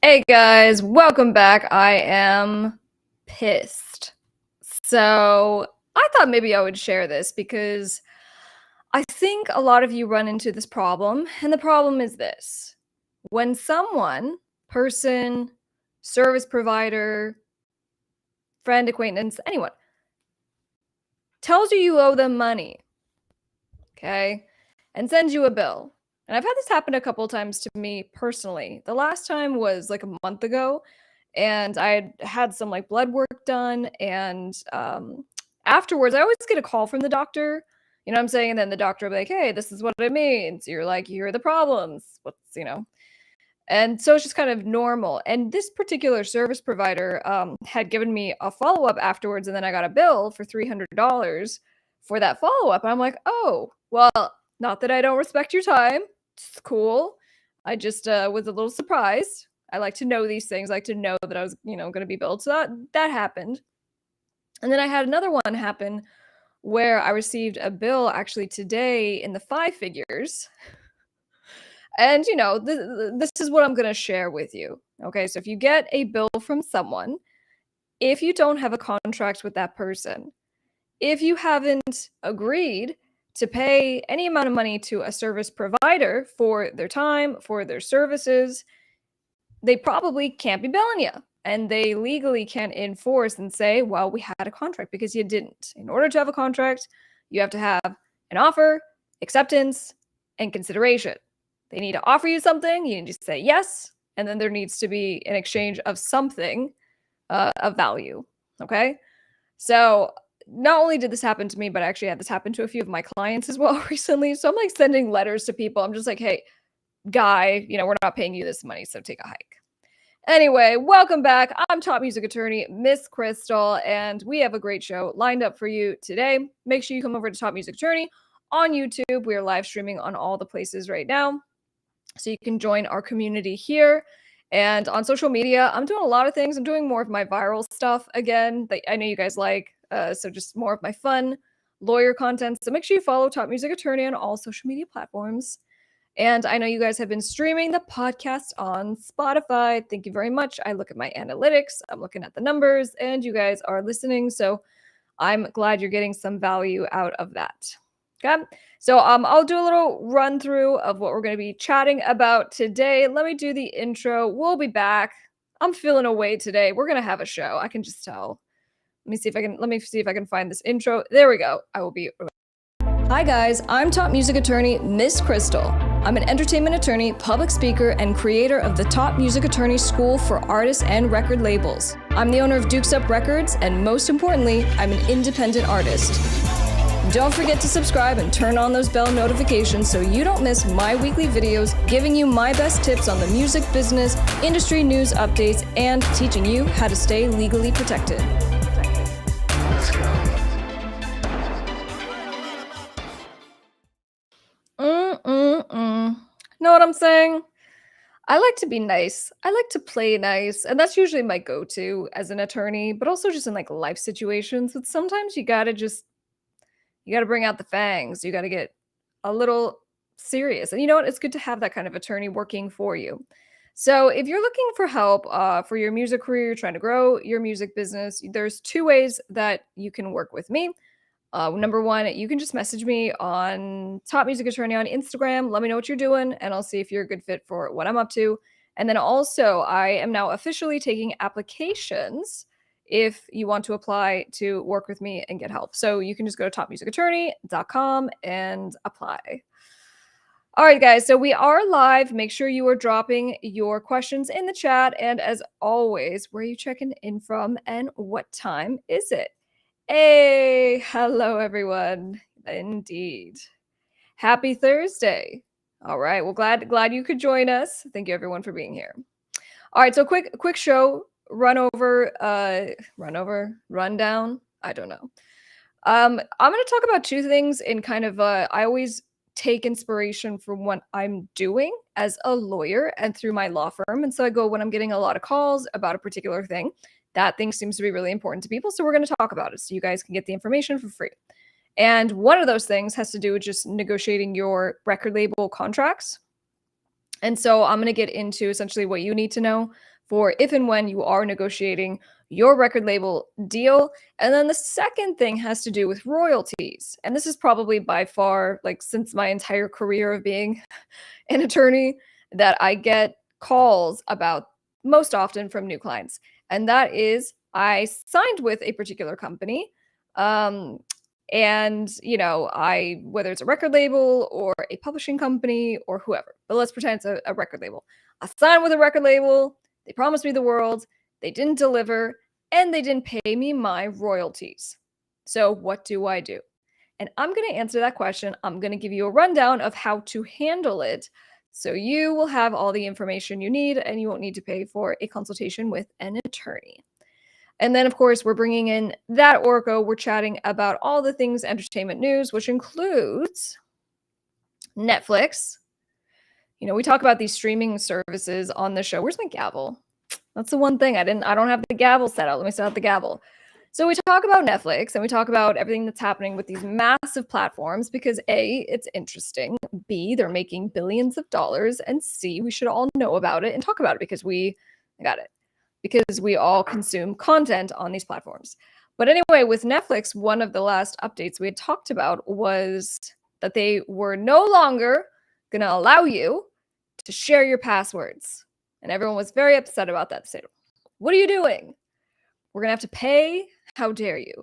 Hey guys, welcome back. I am pissed. So I thought maybe I would share this because I think a lot of you run into this problem, and the problem is this. When someone, person, service provider, friend, acquaintance, anyone, tells you you owe them money, okay, and sends you a bill. And I've had this happen a couple times to me personally. The last time was like a month ago, and I had some like blood work done, and afterwards I always get a call from the doctor. You know what I'm saying? And then the doctor will be like, "Hey, this is what it means." You're like, "Here are the problems." And so it's just kind of normal. And this particular service provider had given me a follow up afterwards, and then I got a bill for $300 for that follow up. And I'm like, "Oh, well, not that I don't respect your time. It's cool. I just was a little surprised. I like to know these things. I like to know that I was, going to be billed." So that happened. And then I had another one happen where I received a bill actually today in the five figures. And this is what I'm going to share with you. Okay, so if you get a bill from someone, if you don't have a contract with that person, if you haven't agreed to pay any amount of money to a service provider for their time, for their services, they probably can't be billing you. And they legally can't enforce and say, well, we had a contract, because you didn't. In order to have a contract, you have to have an offer, acceptance, and consideration. They need to offer you something, you need to say yes, and then there needs to be an exchange of something of value, okay? So not only did this happen to me, but I actually had this happen to a few of my clients as well recently. So I'm like sending letters to people. I'm just like, "Hey, guy, we're not paying you this money, so take a hike." Anyway, welcome back. I'm top music attorney, Miss Krystle, and we have a great show lined up for you today. Make sure you come over to Top Music Attorney on YouTube. We are live streaming on all the places right now, so you can join our community here. And on social media, I'm doing a lot of things. I'm doing more of my viral stuff again that I know you guys like. So just more of my fun lawyer content. So make sure you follow Top Music Attorney on all social media platforms. And I know you guys have been streaming the podcast on Spotify. Thank you very much. I look at my analytics, I'm looking at the numbers, and you guys are listening. So I'm glad you're getting some value out of that. Okay. So I'll do a little run through of what we're going to be chatting about today. Let me do the intro. We'll be back. I'm feeling away today. We're going to have a show. I can just tell. Let me see if I can find this intro. There we go. I will be. Hi guys, I'm top music attorney, Miss Krystle. I'm an entertainment attorney, public speaker, and creator of the Top Music Attorney School for artists and record labels. I'm the owner of Dukes Up Records, and most importantly, I'm an independent artist. Don't forget to subscribe and turn on those bell notifications so you don't miss my weekly videos giving you my best tips on the music business, industry news updates, and teaching you how to stay legally protected. Let's go. Know what I'm saying? I like to be nice. I like to play nice, and that's usually my go-to as an attorney, but also just in like life situations. But sometimes you gotta bring out the fangs. You gotta get a little serious. And you know what? It's good to have that kind of attorney working for you. So if you're looking for help for your music career, trying to grow your music business, there's two ways that you can work with me. Number one, you can just message me on Top Music Attorney on Instagram. Let me know what you're doing, and I'll see if you're a good fit for what I'm up to. And then also, I am now officially taking applications if you want to apply to work with me and get help. So you can just go to topmusicattorney.com and apply. All right, guys, so we are live. Make sure you are dropping your questions in the chat. And as always, where are you checking in from and what time is it? Hey, hello everyone. Indeed. Happy Thursday. All right. Well, glad you could join us. Thank you everyone for being here. All right, so quick show rundown. I don't know. I'm going to talk about two things in kind of I always take inspiration from what I'm doing as a lawyer and through my law firm. And so I go when I'm getting a lot of calls about a particular thing. That thing seems to be really important to people, so we're going to talk about it so you guys can get the information for free. And one of those things has to do with just negotiating your record label contracts. And so I'm going to get into essentially what you need to know for if and when you are negotiating your record label deal. And then the second thing has to do with royalties. And this is probably by far, like, since my entire career of being an attorney, that I get calls about most often from new clients. And that is, I signed with a particular company. Um, and, whether it's a record label or a publishing company or whoever, but let's pretend it's a record label. I signed with a record label. They promised me the world. They didn't deliver, and they didn't pay me my royalties. So what do I do? And I'm going to answer that question. I'm going to give you a rundown of how to handle it, so you will have all the information you need and you won't need to pay for a consultation with an attorney. And then, of course, we're bringing in that Orko. We're chatting about all the things entertainment news, which includes Netflix. We talk about these streaming services on the show. Where's my gavel? That's the one thing I don't have the gavel set out. Let me set out the gavel. So we talk about Netflix and we talk about everything that's happening with these massive platforms because A, it's interesting. B, they're making billions of dollars. And C, we should all know about it and talk about it because we all consume content on these platforms. But anyway, with Netflix, one of the last updates we had talked about was that they were no longer going to allow you to share your passwords. And everyone was very upset about that. They said, what are you doing? We're going to have to pay. How dare you?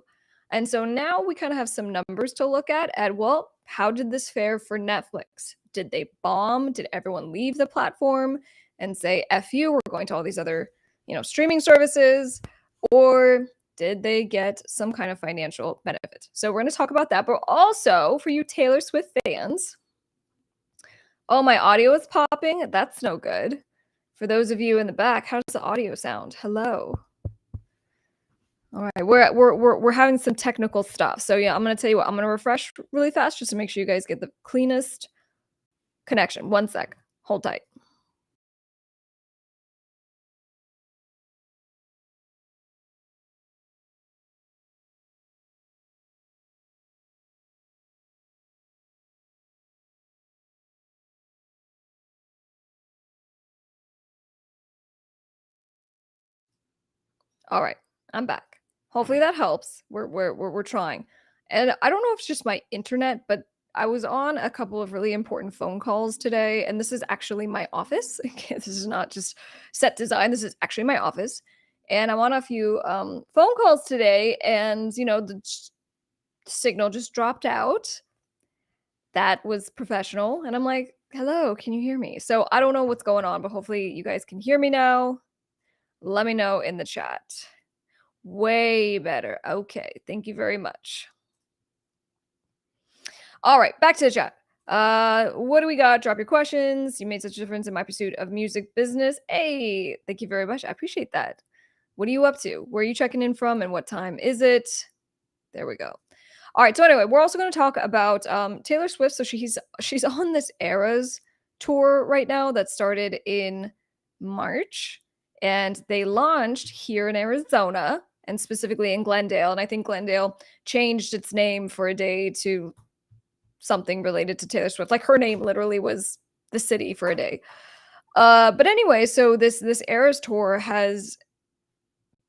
And so now we kind of have some numbers to look at, well, how did this fare for Netflix? Did they bomb? Did everyone leave the platform and say, F you, we're going to all these other, streaming services? Or did they get some kind of financial benefit? So we're going to talk about that. But also for you Taylor Swift fans, oh, my audio is popping. That's no good. For those of you in the back, how does the audio sound? Hello. All right, we're having some technical stuff. So yeah, I'm going to tell you what, I'm going to refresh really fast just to make sure you guys get the cleanest connection. One sec. Hold tight. All right, I'm back. Hopefully that helps. We're trying. And I don't know if it's just my internet, but I was on a couple of really important phone calls today, and this is actually my office. This is not just set design. This is actually my office. And I'm on a few phone calls today, and the signal just dropped out. That was professional. And I'm like, hello, can you hear me? So I don't know what's going on, but hopefully you guys can hear me now. Let me know in the chat. Way better. Okay. Thank you very much. All right. Back to the chat. What do we got? Drop your questions. You made such a difference in my pursuit of music business. Hey, thank you very much. I appreciate that. What are you up to? Where are you checking in from and what time is it? There we go. All right. So anyway, we're also going to talk about Taylor Swift. So she's on this Eras tour right now that started in March, and they launched here in Arizona and specifically in Glendale. And I think Glendale changed its name for a day to something related to Taylor Swift. Like her name literally was the city for a day. But anyway, so this Eras tour has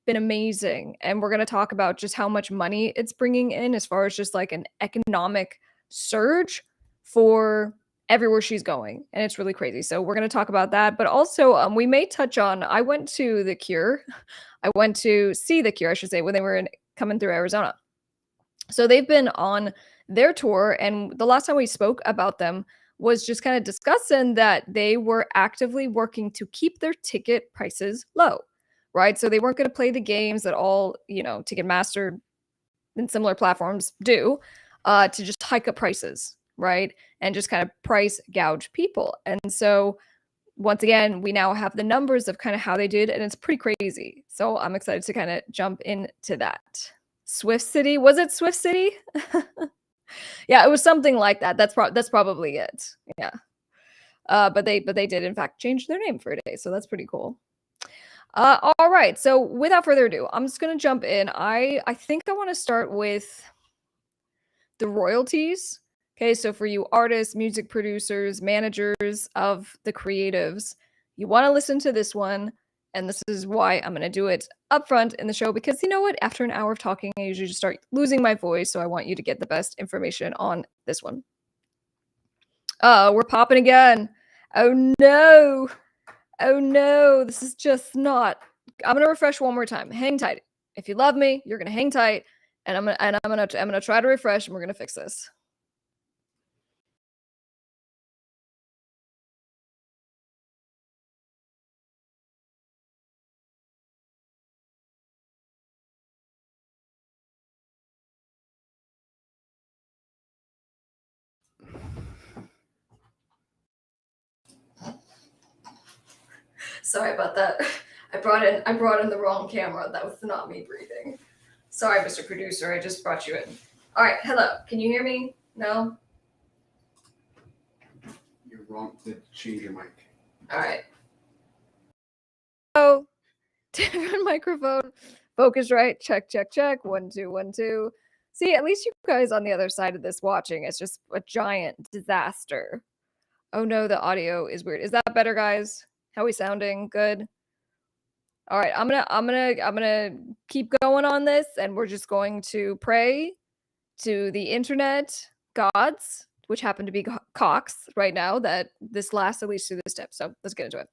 been amazing, and we're going to talk about just how much money it's bringing in as far as just like an economic surge for everywhere she's going, and it's really crazy. So we're going to talk about that, but also we may touch on, I went to The Cure. I went to see The Cure, I should say, when they were coming through Arizona. So they've been on their tour, and the last time we spoke about them was just kind of discussing that they were actively working to keep their ticket prices low. Right? So they weren't going to play the games that all, Ticketmaster and similar platforms do to just hike up prices, right? And just kind of price gouge people. And so once again, we now have the numbers of kind of how they did, and it's pretty crazy. So I'm excited to kind of jump into that. Swift City, was it Swift City? Yeah, it was something like that. That's probably it. Yeah. But they did in fact change their name for a day, so that's pretty cool. All right. So without further ado, I'm just going to jump in. I think I want to start with the royalties. Okay. So for you artists, music producers, managers of the creatives, you want to listen to this one. And this is why I'm gonna do it upfront in the show because you know what? After an hour of talking, I usually just start losing my voice. So I want you to get the best information on this one. We're popping again. Oh no. Oh no. This is just not. I'm gonna refresh one more time. Hang tight. If you love me, you're gonna hang tight, and I'm gonna try to refresh, and we're gonna fix this. Sorry about that. I brought in the wrong camera. That was not me breathing. Sorry, Mr. Producer. I just brought you in. All right. Hello. Can you hear me? No? You're wrong to change your mic. All right. Oh, different microphone. Focus right. Check, check, check. 1, 2, 1, 2. See, at least you guys on the other side of this watching, it's just a giant disaster. Oh no, the audio is weird. Is that better, guys? How are we sounding? Good. All right, I'm gonna keep going on this, and we're just going to pray to the internet gods, which happen to be cocks right now, that this lasts at least through this step. So let's get into it.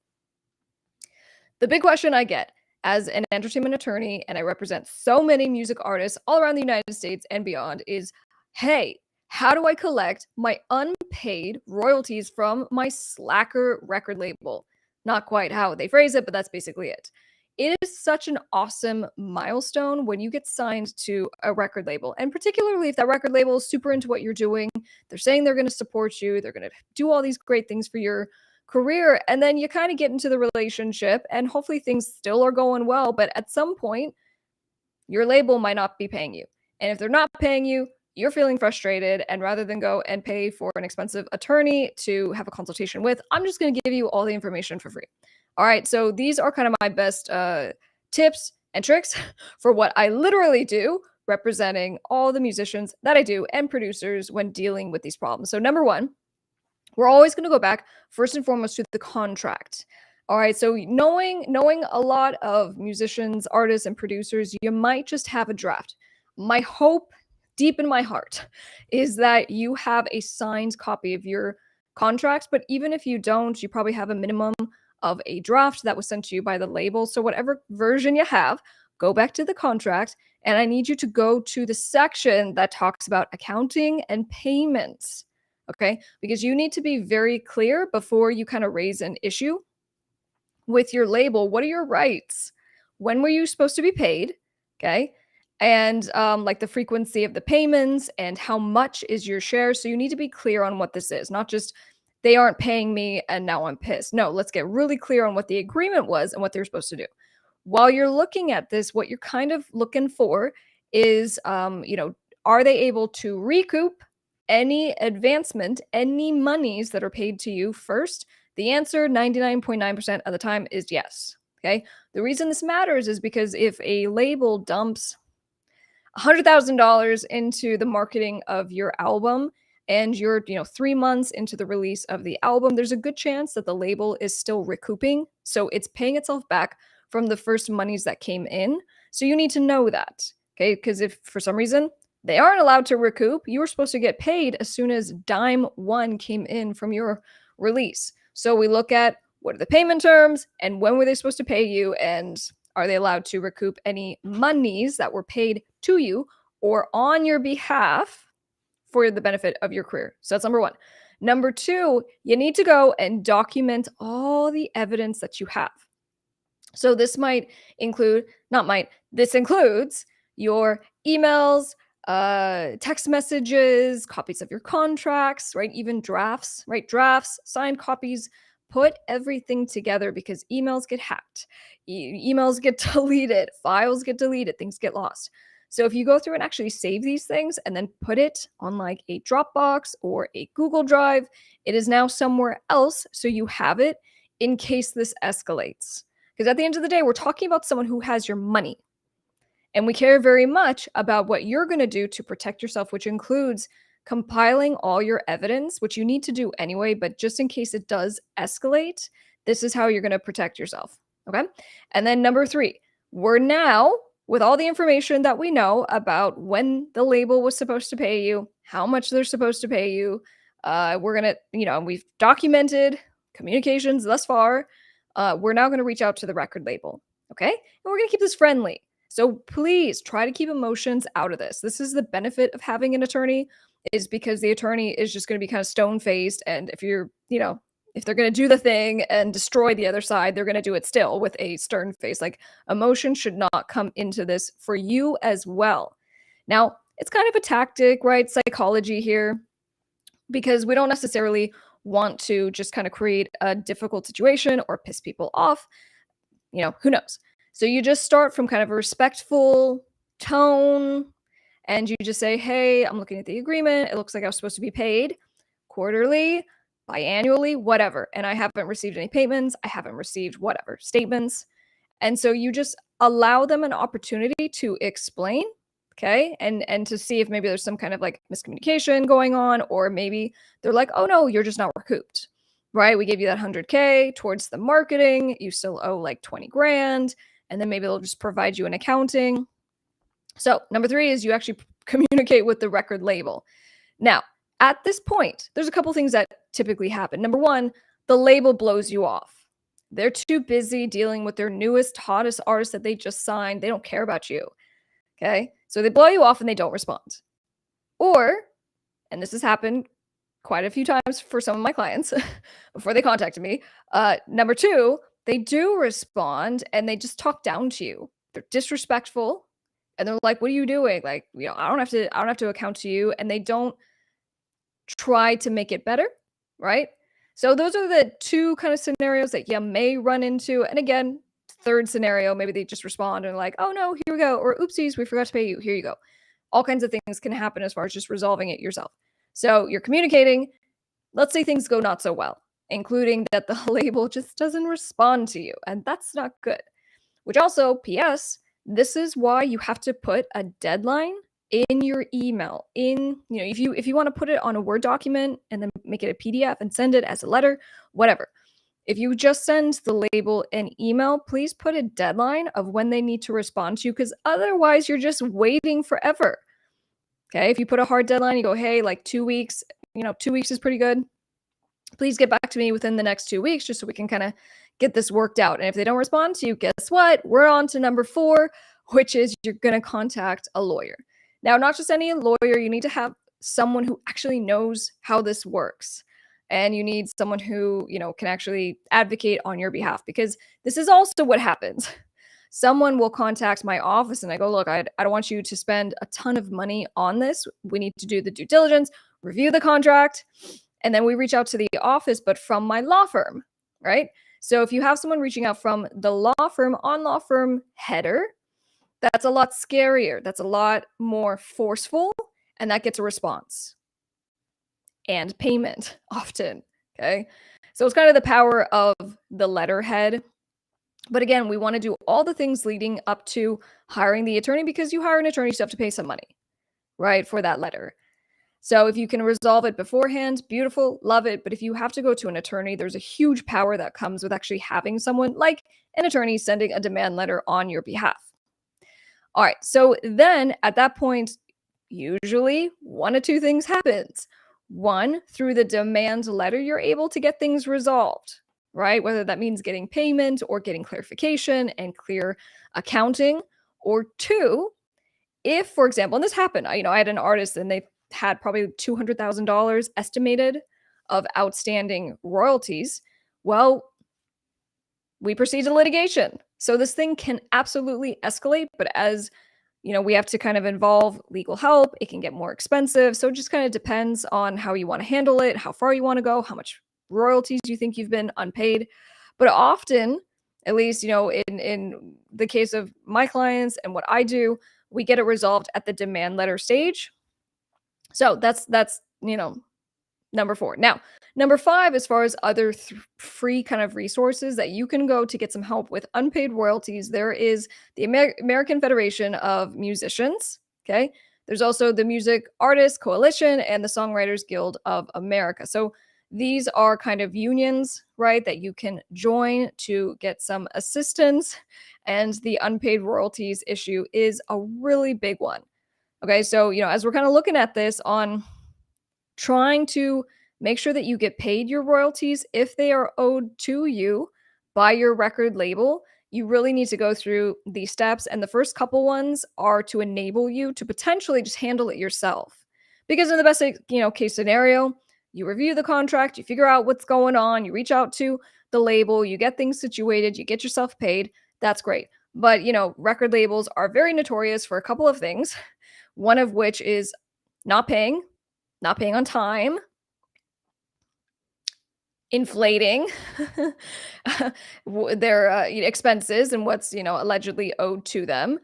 The big question I get as an entertainment attorney, and I represent so many music artists all around the United States and beyond, is hey, how do I collect my unpaid royalties from my slacker record label? Not quite how they phrase it, but that's basically it. It is such an awesome milestone when you get signed to a record label, and particularly if that record label is super into what you're doing. They're saying they're going to support you, they're going to do all these great things for your career, and then you kind of get into the relationship and hopefully things still are going well, but at some point your label might not be paying you, and if they're not paying you, you're feeling frustrated, and rather than go and pay for an expensive attorney to have a consultation with, I'm just going to give you all the information for free. All right, so these are kind of my best tips and tricks for what I literally do representing all the musicians that I do and producers when dealing with these problems. So number one, we're always going to go back first and foremost to the contract. All right, so knowing a lot of musicians, artists, and producers, you might just have a draft. My hope, deep in my heart, is that you have a signed copy of your contracts. But even if you don't, you probably have a minimum of a draft that was sent to you by the label. So whatever version you have, go back to the contract, and I need you to go to the section that talks about accounting and payments. Okay, because you need to be very clear before you kind of raise an issue with your label. What are your rights? When were you supposed to be paid? Okay, and like the frequency of the payments and how much is your share. So you need to be clear on what this is, not just they aren't paying me and now I'm pissed. No, let's get really clear on what the agreement was and what they're supposed to do. While you're looking at this, what you're kind of looking for is, are they able to recoup any advancement, any monies that are paid to you first? The answer 99.9% of the time is yes. Okay. The reason this matters is because if a label dumps $100,000 into the marketing of your album and you're 3 months into the release of the album, there's a good chance that the label is still recouping. So it's paying itself back from the first monies that came in. So you need to know that. Okay. Because if for some reason they aren't allowed to recoup, you were supposed to get paid as soon as dime one came in from your release. So we look at what are the payment terms and when were they supposed to pay you, and are they allowed to recoup any monies that were paid to you or on your behalf for the benefit of your career? So that's number one. Number two, you need to go and document all the evidence that you have. So this might include, not might, this includes your emails, text messages, copies of your contracts, right? Even drafts, right? Drafts, signed copies. Put everything together because emails get hacked, emails get deleted, files get deleted, things get lost. So if you go through and actually save these things and then put it on like a Dropbox or a Google Drive, it is now somewhere else. So you have it in case this escalates. Because at the end of the day, we're talking about someone who has your money. And we care very much about what you're going to do to protect yourself, which includes compiling all your evidence, which you need to do anyway, but just in case it does escalate, this is how you're going to protect yourself. Okay. And then number 3, we're now, with all the information that we know about when the label was supposed to pay you, how much they're supposed to pay you, we're going to, we've documented communications thus far. We're now going to reach out to the record label. Okay. And we're going to keep this friendly. So please try to keep emotions out of this. This is the benefit of having an attorney, is because the attorney is just going to be kind of stone faced. And if you're, if they're going to do the thing and destroy the other side, they're going to do it still with a stern face. Like, emotion should not come into this for you as well. Now, it's kind of a tactic, right? Psychology here, because we don't necessarily want to just kind of create a difficult situation or piss people off. Who knows? So you just start from kind of a respectful tone and you just say, hey, I'm looking at the agreement. It looks like I was supposed to be paid quarterly, biannually, whatever. And I haven't received any payments. I haven't received whatever statements. And so you just allow them an opportunity to explain, okay? And to see if maybe there's some kind of like miscommunication going on, or maybe they're like, oh no, you're just not recouped, right? We gave you that 100K towards the marketing. You still owe like 20 grand. And then maybe they'll just provide you an accounting. So number 3 is you actually communicate with the record label. Now, at this point, there's a couple things that typically happen. Number 1, the label blows you off. They're too busy dealing with their newest, hottest artist that they just signed. They don't care about you. Okay. So they blow you off and they don't respond. Or, and this has happened quite a few times for some of my clients before they contacted me. Number 2, they do respond and they just talk down to you. They're disrespectful and they're like, what are you doing? Like, I don't have to account to you. And they don't try to make it better. Right. So those are the 2 kind of scenarios that you may run into. And again, third scenario, maybe they just respond and like, oh no, here we go. Or oopsies, we forgot to pay you. Here you go. All kinds of things can happen as far as just resolving it yourself. So you're communicating. Let's say things go not so well, including that the label just doesn't respond to you. And that's not good. Which also, P.S., this is why you have to put a deadline in your email. If you want to put it on a Word document and then make it a PDF and send it as a letter, whatever. If you just send the label an email, please put a deadline of when they need to respond to you, because otherwise you're just waiting forever. Okay. If you put a hard deadline, you go, hey, like 2 weeks, 2 weeks is pretty good. Please get back to me within the next 2 weeks, just so we can kind of get this worked out. And if they don't respond to you, guess what? We're on to number 4, which is you're going to contact a lawyer. Now, not just any lawyer, you need to have someone who actually knows how this works. And you need someone who, can actually advocate on your behalf, because this is also what happens. Someone will contact my office and I go, look, I don't want you to spend a ton of money on this. We need to do the due diligence, review the contract, and then we reach out to the office, but from my law firm, right? So if you have someone reaching out from the law firm on law firm header, that's a lot scarier. That's a lot more forceful, and that gets a response and payment often. Okay. So it's kind of the power of the letterhead. But again, we want to do all the things leading up to hiring the attorney, because you hire an attorney, you have to pay some money, right, for that letter. So if you can resolve it beforehand, beautiful, love it. But if you have to go to an attorney, there's a huge power that comes with actually having someone like an attorney sending a demand letter on your behalf. All right. So then at that point, usually 1 of 2 things happens. 1, through the demand letter, you're able to get things resolved, right? Whether that means getting payment or getting clarification and clear accounting. Or 2, if, for example, and this happened, I had an artist and they had probably $200,000 estimated of outstanding royalties. Well, we proceed to litigation. So this thing can absolutely escalate, but as we have to kind of involve legal help, it can get more expensive. So it just kind of depends on how you want to handle it, how far you want to go, how much royalties you think you've been unpaid. But often, at least, in the case of my clients and what I do, we get it resolved at the demand letter stage. So that's number 4. Now, number 5, as far as other free kind of resources that you can go to get some help with unpaid royalties, there is the American Federation of Musicians. Okay. There's also the Music Artists Coalition and the Songwriters Guild of America. So These are kind of unions, right, that you can join to get some assistance. And the unpaid royalties issue is a really big one. Okay, so, as we're kind of looking at this on trying to make sure that you get paid your royalties if they are owed to you by your record label, you really need to go through these steps. And the first couple ones are to enable you to potentially just handle it yourself. Because in the best, case scenario, you review the contract, you figure out what's going on, you reach out to the label, you get things situated, you get yourself paid. That's great. But, record labels are very notorious for a couple of things. One of which is not paying on time, inflating their expenses and what's allegedly owed to them.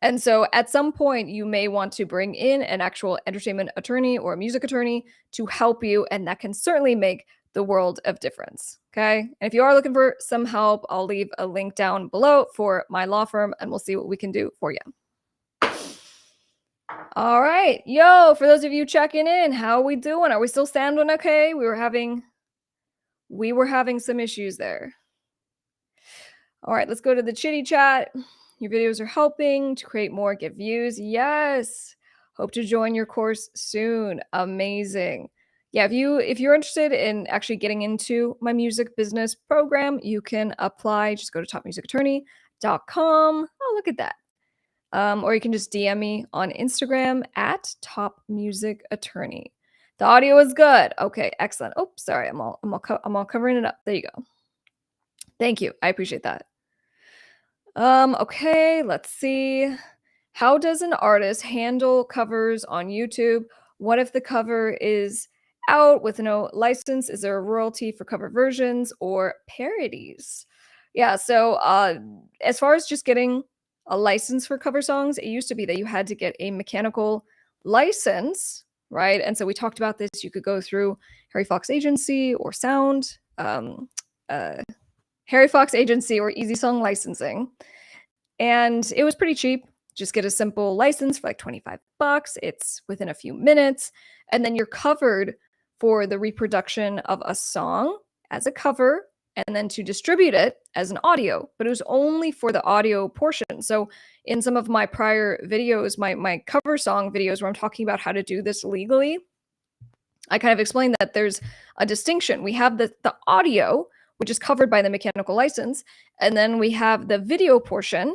And so at some point you may want to bring in an actual entertainment attorney or a music attorney to help you, and that can certainly make the world of difference. Okay, and if you are looking for some help, I'll leave a link down below for my law firm and we'll see what we can do for you. All right. Yo, for those of you checking in, how are we doing? Are we still sounding okay? We were having some issues there. All right, let's go to the chitty chat. Your videos are helping to create more, get views. Yes. Hope to join your course soon. Amazing. Yeah, if you're interested in actually getting into my music business program, you can apply. Just go to topmusicattorney.com. Oh, look at that. Or you can just DM me on Instagram at Top Music Attorney. The audio is good. Okay, excellent. Oh, sorry, I'm all covering it up. There you go. Thank you. I appreciate that. Okay, let's see. How does an artist handle covers on YouTube? What if the cover is out with no license? Is there a royalty for cover versions or parodies? Yeah, so as far as just getting a license for cover songs, it used to be that you had to get a mechanical license, right? And so we talked about this. You could go through Harry Fox Agency or Sound, Harry Fox Agency or Easy Song Licensing. And it was pretty cheap. Just get a simple license for like 25 bucks. It's within a few minutes. And then you're covered for the reproduction of a song as a cover and then to distribute it as an audio. But it was only for the audio portion. So in some of my prior videos, my cover song videos where I'm talking about how to do this legally, I kind of explained that there's a distinction. We have the audio, which is covered by the mechanical license. And then we have the video portion,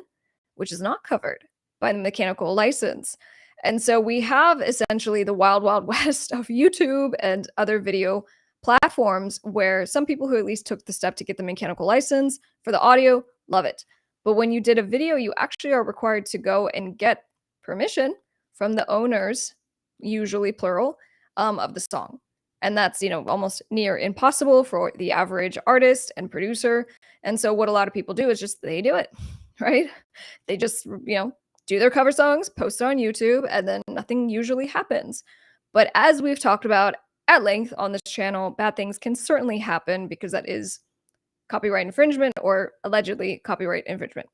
which is not covered by the mechanical license. And so we have essentially the wild, wild west of YouTube and other video platforms where some people who at least took the step to get the mechanical license for the audio, love it. But when you did a video, you actually are required to go and get permission from the owners, usually plural, of the song. And that's, almost near impossible for the average artist and producer. And so what a lot of people do is just they do it, right? They just, do their cover songs, post it on YouTube, and then nothing usually happens. But as we've talked about at length on this channel, bad things can certainly happen because that is copyright infringement or allegedly copyright infringement.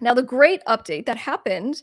Now, the great update that happened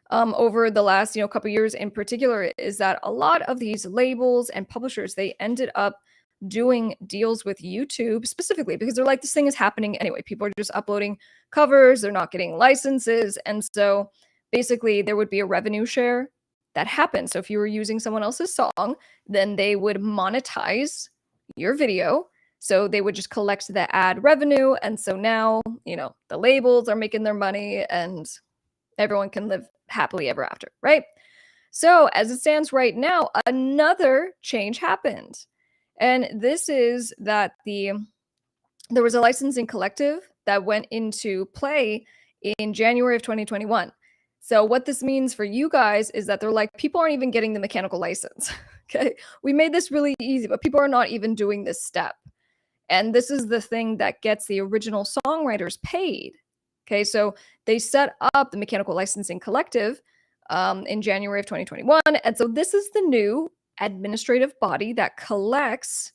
over the last couple years in particular is that a lot of these labels and publishers, they ended up doing deals with YouTube specifically because they're like, this thing is happening anyway. People are just uploading covers, they're not getting licenses. And so basically there would be a revenue share that happened. So if you were using someone else's song, then they would monetize your video. So they would just collect the ad revenue. And so now, the labels are making their money and everyone can live happily ever after, right? So as it stands right now, another change happened. And this is that there was a licensing collective that went into play in January of 2021. So what this means for you guys is that they're like, people aren't even getting the mechanical license. Okay. We made this really easy, but people are not even doing this step. And this is the thing that gets the original songwriters paid. Okay. So they set up the mechanical licensing collective in January of 2021. And so this is the new administrative body that collects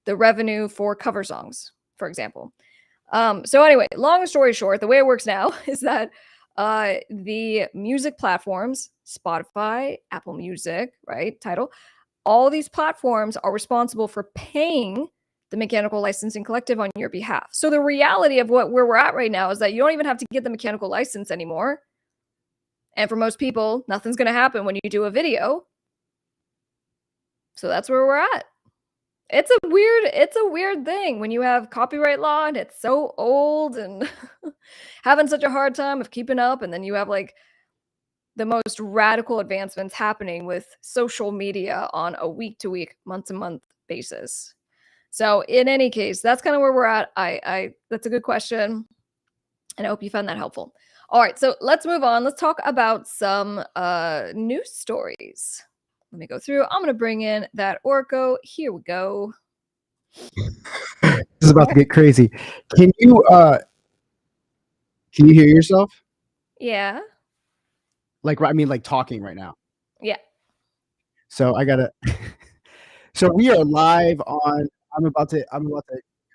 the revenue for cover songs, for example. So anyway, long story short, the way it works now is that the music platforms, Spotify, Apple Music, right, Tidal, all these platforms are responsible for paying the mechanical licensing collective on your behalf. So the reality of where we're at right now is that you don't even have to get the mechanical license anymore. And for most people, nothing's going to happen when you do a video. So that's where we're at. It's a weird thing when you have copyright law and it's so old and having such a hard time of keeping up, and then you have like the most radical advancements happening with social media on a week to week, month to month basis. So in any case, that's kind of where we're at. I that's a good question, and I hope you found that helpful. All right, so let's move on. Let's talk about some news stories. Let me go through. I'm gonna bring in that Orko. Here we go. This is about to get crazy. Can you hear yourself? Yeah. Like, I mean, like talking right now. Yeah. So I gotta. So we are live on. I'm about to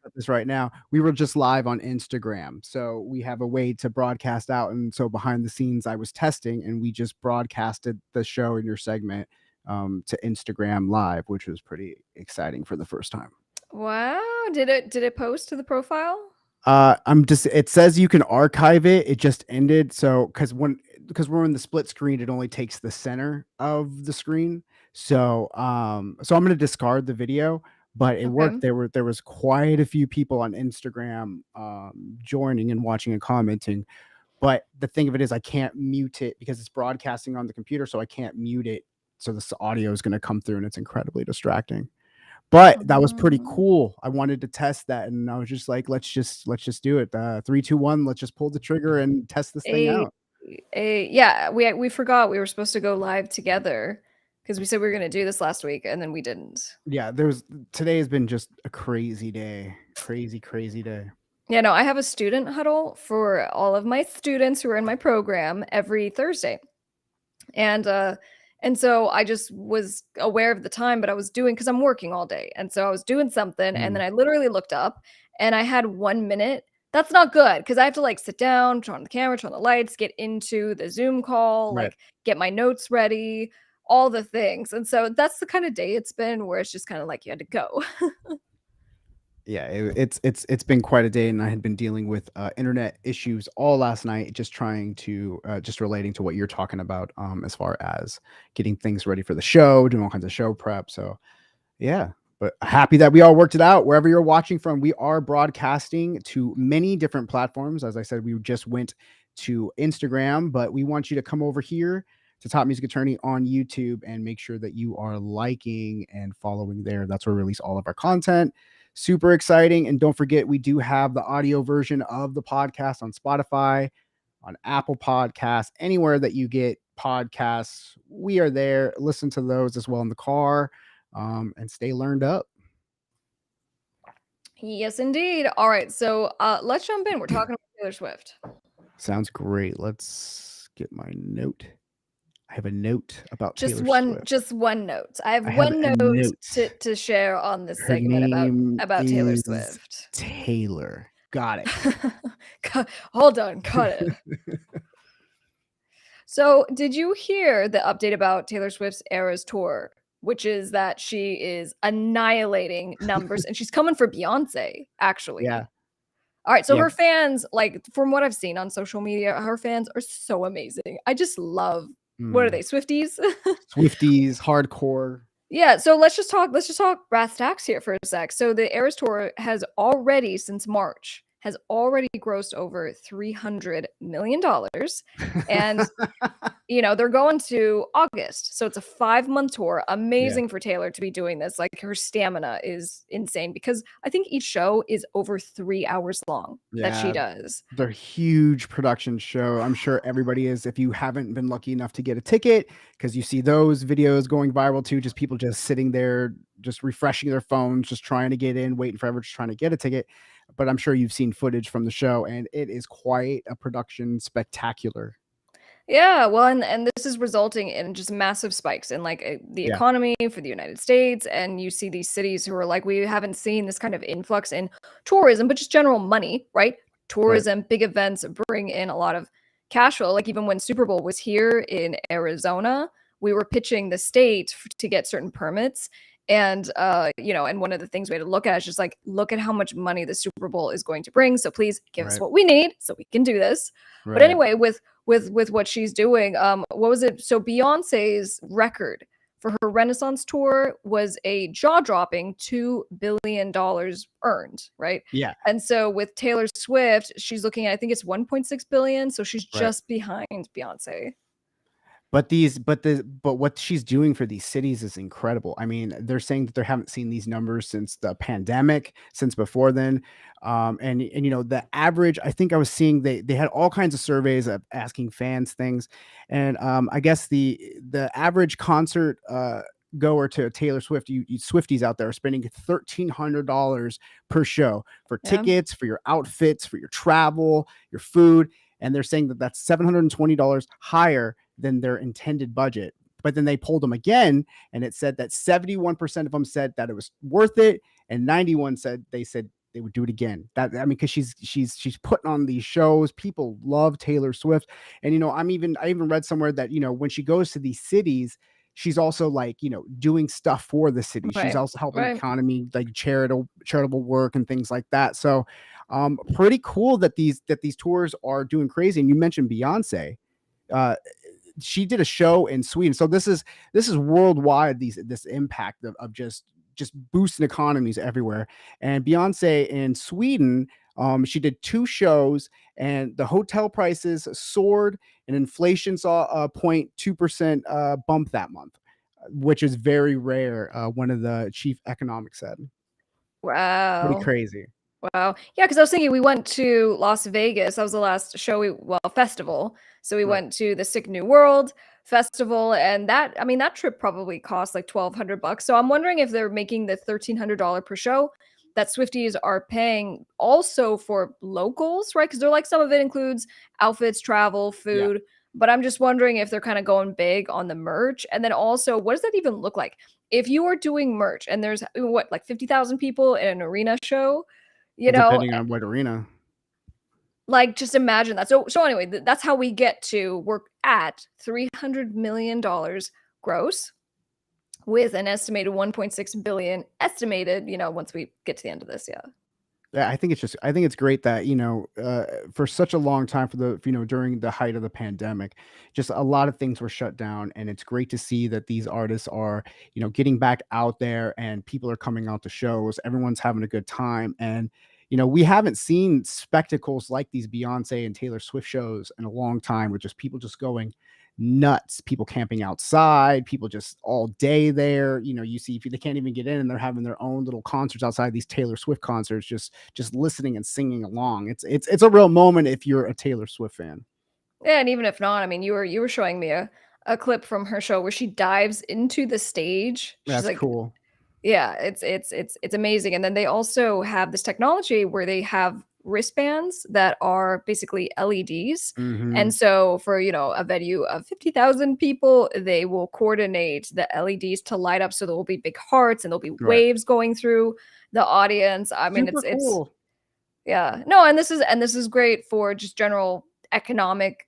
cut this right now. We were just live on Instagram, so we have a way to broadcast out. And so behind the scenes, I was testing, and we just broadcasted the show in your segment to Instagram Live, which was pretty exciting for the first time. Wow. Did it post to the profile? It says you can archive it. It just ended. So because we're in the split screen, it only takes the center of the screen. So I'm gonna discard the video, but it worked. There was quite a few people on Instagram joining and watching and commenting. But the thing of it is I can't mute it because it's broadcasting on the computer, so I can't mute it. So this audio is gonna come through and it's incredibly distracting. But that was pretty cool. I wanted to test that, and I was just like, let's just do it. 3, 2, 1. Let's just pull the trigger and test this thing out. Yeah, we forgot we were supposed to go live together because we said we were going to do this last week, and then we didn't. Yeah, today has been just a crazy day. Crazy day. Yeah, no, I have a student huddle for all of my students who are in my program every Thursday. And so I just was aware of the time, but I was doing, because I'm working all day. And so I was doing something, and then I literally looked up and I had 1 minute. That's not good because I have to like sit down, turn on the camera, turn on the lights, get into the Zoom call, Right. like get my notes ready, all the things. And so that's the kind of day it's been where it's just kind of like you had to go. Yeah, it's been quite a day, and I had been dealing with internet issues all last night, just trying to just relating to what you're talking about as far as getting things ready for the show, doing all kinds of show prep. So yeah, but happy that we all worked it out. Wherever you're watching from, we are broadcasting to many different platforms. As I said, we just went to Instagram, but we want you to come over here to Top Music Attorney on YouTube and make sure that you are liking and following there. That's where we release all of our content. Super exciting. And don't forget, we do have the audio version of the podcast on Spotify, on Apple Podcasts, anywhere that you get podcasts. We are there. Listen to those as well in the car, and stay learned up. Yes, indeed. All right. So let's jump in. We're talking about Taylor Swift. Sounds great. Let's get my note. I have a note about just Taylor one Swift. Just one note. I have one note to share on this segment about Taylor Swift. Taylor. Got it. Hold on, cut it. So did you hear the update about Taylor Swift's Eras tour, which is that she is annihilating numbers and she's coming for Beyonce, actually. Yeah. All right, so her fans, like from what I've seen on social media, her fans are so amazing. I just love, what are they, Swifties? Swifties, hardcore. Yeah, so let's just talk brass tacks here for a sec. So the Eras tour has already, since March, has already grossed over $300 million. And, you know, they're going to August. So it's a 5-month tour. Amazing for Taylor to be doing this. Like, her stamina is insane because I think each show is over 3 hours long that she does. They're huge production show. I'm sure everybody is, if you haven't been lucky enough to get a ticket, because you see those videos going viral too, just people just sitting there, just refreshing their phones, just trying to get in, waiting forever, just trying to get a ticket. But I'm sure you've seen footage from the show, and it is quite a production spectacular. Yeah, well, and this is resulting in just massive spikes in like the economy for the United States. And you see these cities who are like, we haven't seen this kind of influx in tourism, but just general money, right? Tourism, big events bring in a lot of cash flow. Like even when Super Bowl was here in Arizona, we were pitching the state to get certain permits. And and one of the things we had to look at is just like, look at how much money the Super Bowl is going to bring. So please give us Right. what we need so we can do this. But Right. anyway, with what she's doing, what was it? So Beyonce's record for her Renaissance tour was a jaw-dropping $2 billion earned, right? Yeah. And so with Taylor Swift, she's looking at, I think it's 1.6 billion, so she's Right. just behind Beyonce. But what she's doing for these cities is incredible. I mean, they're saying that they haven't seen these numbers since the pandemic, since before then. And the average, I think I was seeing they had all kinds of surveys of asking fans things, and I guess the average concert goer to Taylor Swift, you Swifties out there are spending $1,300 per show for Yeah. tickets, for your outfits, for your travel, your food, and they're saying that that's $720 higher than their intended budget. But then they polled them again, and it said that 71% of them said that it was worth it, and 91 said they would do it again. That, I mean, because she's putting on these shows. People love Taylor Swift, and I even read somewhere that when she goes to these cities, she's also like doing stuff for the city. She's Right. also helping the Right. economy, like charitable work and things like that. So pretty cool that these tours are doing crazy. And you mentioned Beyonce. She did a show in Sweden. So this is worldwide, this impact of just boosting economies everywhere. And Beyonce in Sweden, she did 2 shows, and the hotel prices soared, and inflation saw a 0.2% bump that month, which is very rare. One of the chief economics said. Pretty Wow. crazy. Wow. Yeah, because I was thinking we went to Las Vegas. That was the last show festival. So we Right. went to the Sick New World festival, and that trip probably cost like $1,200. So I'm wondering if they're making the $1,300 per show that Swifties are paying also for locals, right? Because they're like, some of it includes outfits, travel, Yeah. food. But I'm just wondering if they're kind of going big on the merch. And then also, what does that even look like? If you are doing merch and there's what, like 50,000 people in an arena show, Depending on what arena. like, just imagine that. So anyway, that's how we get to, we're at $300 million gross, with an estimated 1.6 billion estimated, once we get to the end of this. Yeah. Yeah, I think it's great that, for such a long time, for during the height of the pandemic, just a lot of things were shut down. And it's great to see that these artists are, getting back out there, and people are coming out to shows. Everyone's having a good time. And, we haven't seen spectacles like these Beyonce and Taylor Swift shows in a long time, with just people just going nuts, people camping outside, people just all day there. You see they can't even get in, and they're having their own little concerts outside these Taylor Swift concerts, just listening and singing along. It's a real moment if you're a Taylor Swift fan. Yeah, and even if not, I mean, you were showing me a clip from her show where she dives into the stage. She's That's like, cool. yeah, it's amazing. And then they also have this technology where they have wristbands that are basically LEDs. Hmm. And so for, a venue of 50,000 people, they will coordinate the LEDs to light up, so there will be big hearts and there'll be Right. waves going through the audience. I mean, Super it's cool. yeah. No, and this is great for just general economic,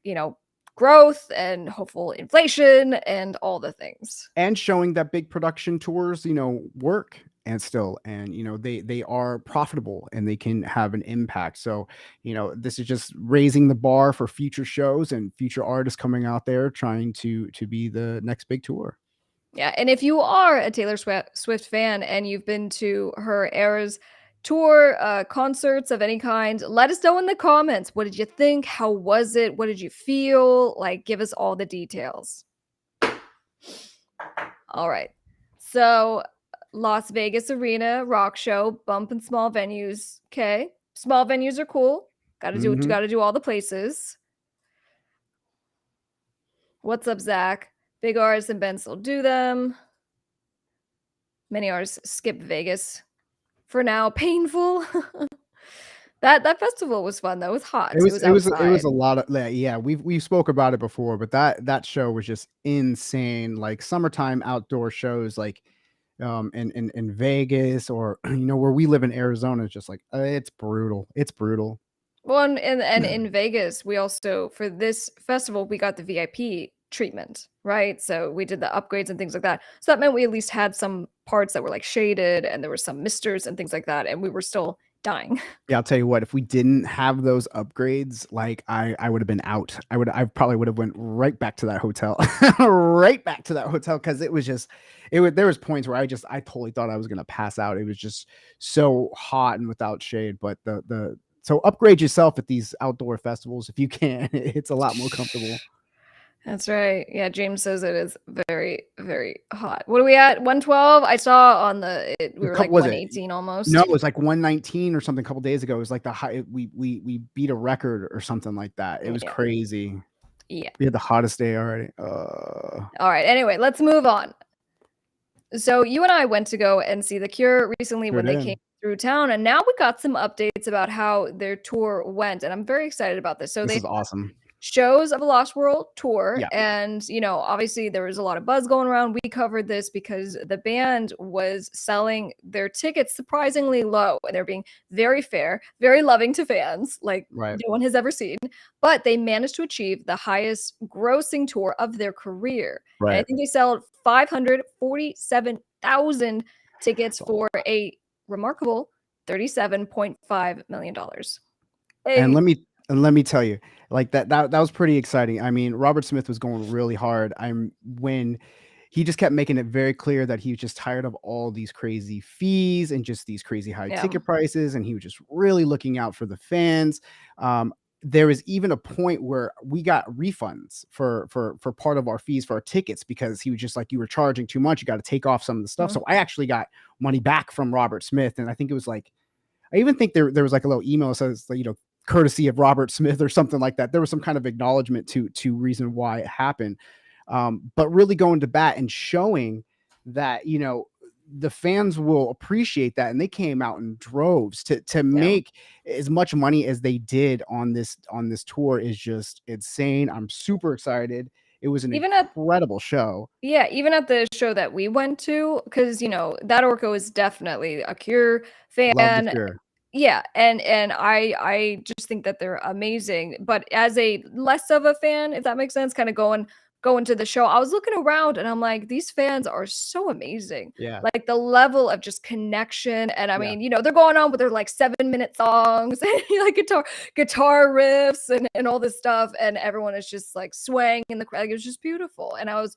growth and hopeful inflation and all the things. And showing that big production tours, work, and still, and they are profitable, and they can have an impact. So this is just raising the bar for future shows and future artists coming out there trying to be the next big tour. Yeah, and if you are a Taylor Swift fan and you've been to her Eras tour, concerts of any kind, let us know in the comments. What did you think? How was it? What did you feel? Like, give us all the details. All right. So, Las Vegas Arena rock show, bump in small venues. Okay. Small venues are cool. Mhm. Got to do all the places. What's up, Zach? Big artists and bands still do them. Many artists skip Vegas for now. Painful. That festival was fun though. It was hot. It was It was outside. a lot of, yeah, we spoke about it before, but that show was just insane. Like summertime outdoor shows, like in Vegas, or where we live in Arizona, is just like it's brutal. It's brutal. Well, and in Vegas, we also, for this festival, we got the VIP treatment, right? So we did the upgrades and things like that. So that meant we at least had some parts that were like shaded and there were some misters and things like that, and we were still dying. Yeah, I'll tell you what, if we didn't have those upgrades, like I would have been out. I probably would have went right back to that hotel. Right back to that hotel because it was just there was points where I totally thought I was gonna pass out. It was just so hot and without shade. But so upgrade yourself at these outdoor festivals if you can. It's a lot more comfortable. That's right. Yeah, James says it is very, very hot. What are we at? 112? I saw on we were like Was it? 118 almost. No, it was like 119 or something a couple days ago. It was like the high we beat a record or something like that. It was Yeah. crazy. Yeah. We had the hottest day already. All right. Anyway, let's move on. So you and I went to go and see The Cure recently when they came through town, and now we got some updates about how their tour went, and I'm very excited about this. So This they is awesome. Shows of a Lost World tour. Yeah. And, obviously there was a lot of buzz going around. We covered this because the band was selling their tickets surprisingly low. And they're being very fair, very loving to fans, like Right. no one has ever seen. But they managed to achieve the highest grossing tour of their career. And I think they sold 547,000 tickets for a remarkable $37.5 million. And let me tell you, like that was pretty exciting. I mean, Robert Smith was going really hard. When he just kept making it very clear that he was just tired of all these crazy fees and just these crazy high ticket prices, and he was just really looking out for the fans. There was even a point where we got refunds for part of our fees for our tickets because he was just like, you were charging too much. You got to take off some of the stuff. So I actually got money back from Robert Smith, and I think it was like, I even think there was like a little email that says, courtesy of Robert Smith or something like that. There was some kind of acknowledgement to reason why it happened. But really going to bat and showing that, the fans will appreciate that. And they came out in droves to make as much money as they did on this tour is just insane. I'm super excited. It was an incredible show. Yeah, even at the show that we went to, because that Orko is definitely a Cure fan. Love the Cure. Yeah, and I just think that they're amazing. But as a less of a fan, if that makes sense, kind of going to the show, I was looking around and I'm like, these fans are so amazing. Yeah. Like the level of just connection. And I mean, they're going on with their like 7-minute songs and like guitar riffs and all this stuff. And everyone is just like swaying in the crowd. Like, it was just beautiful. And I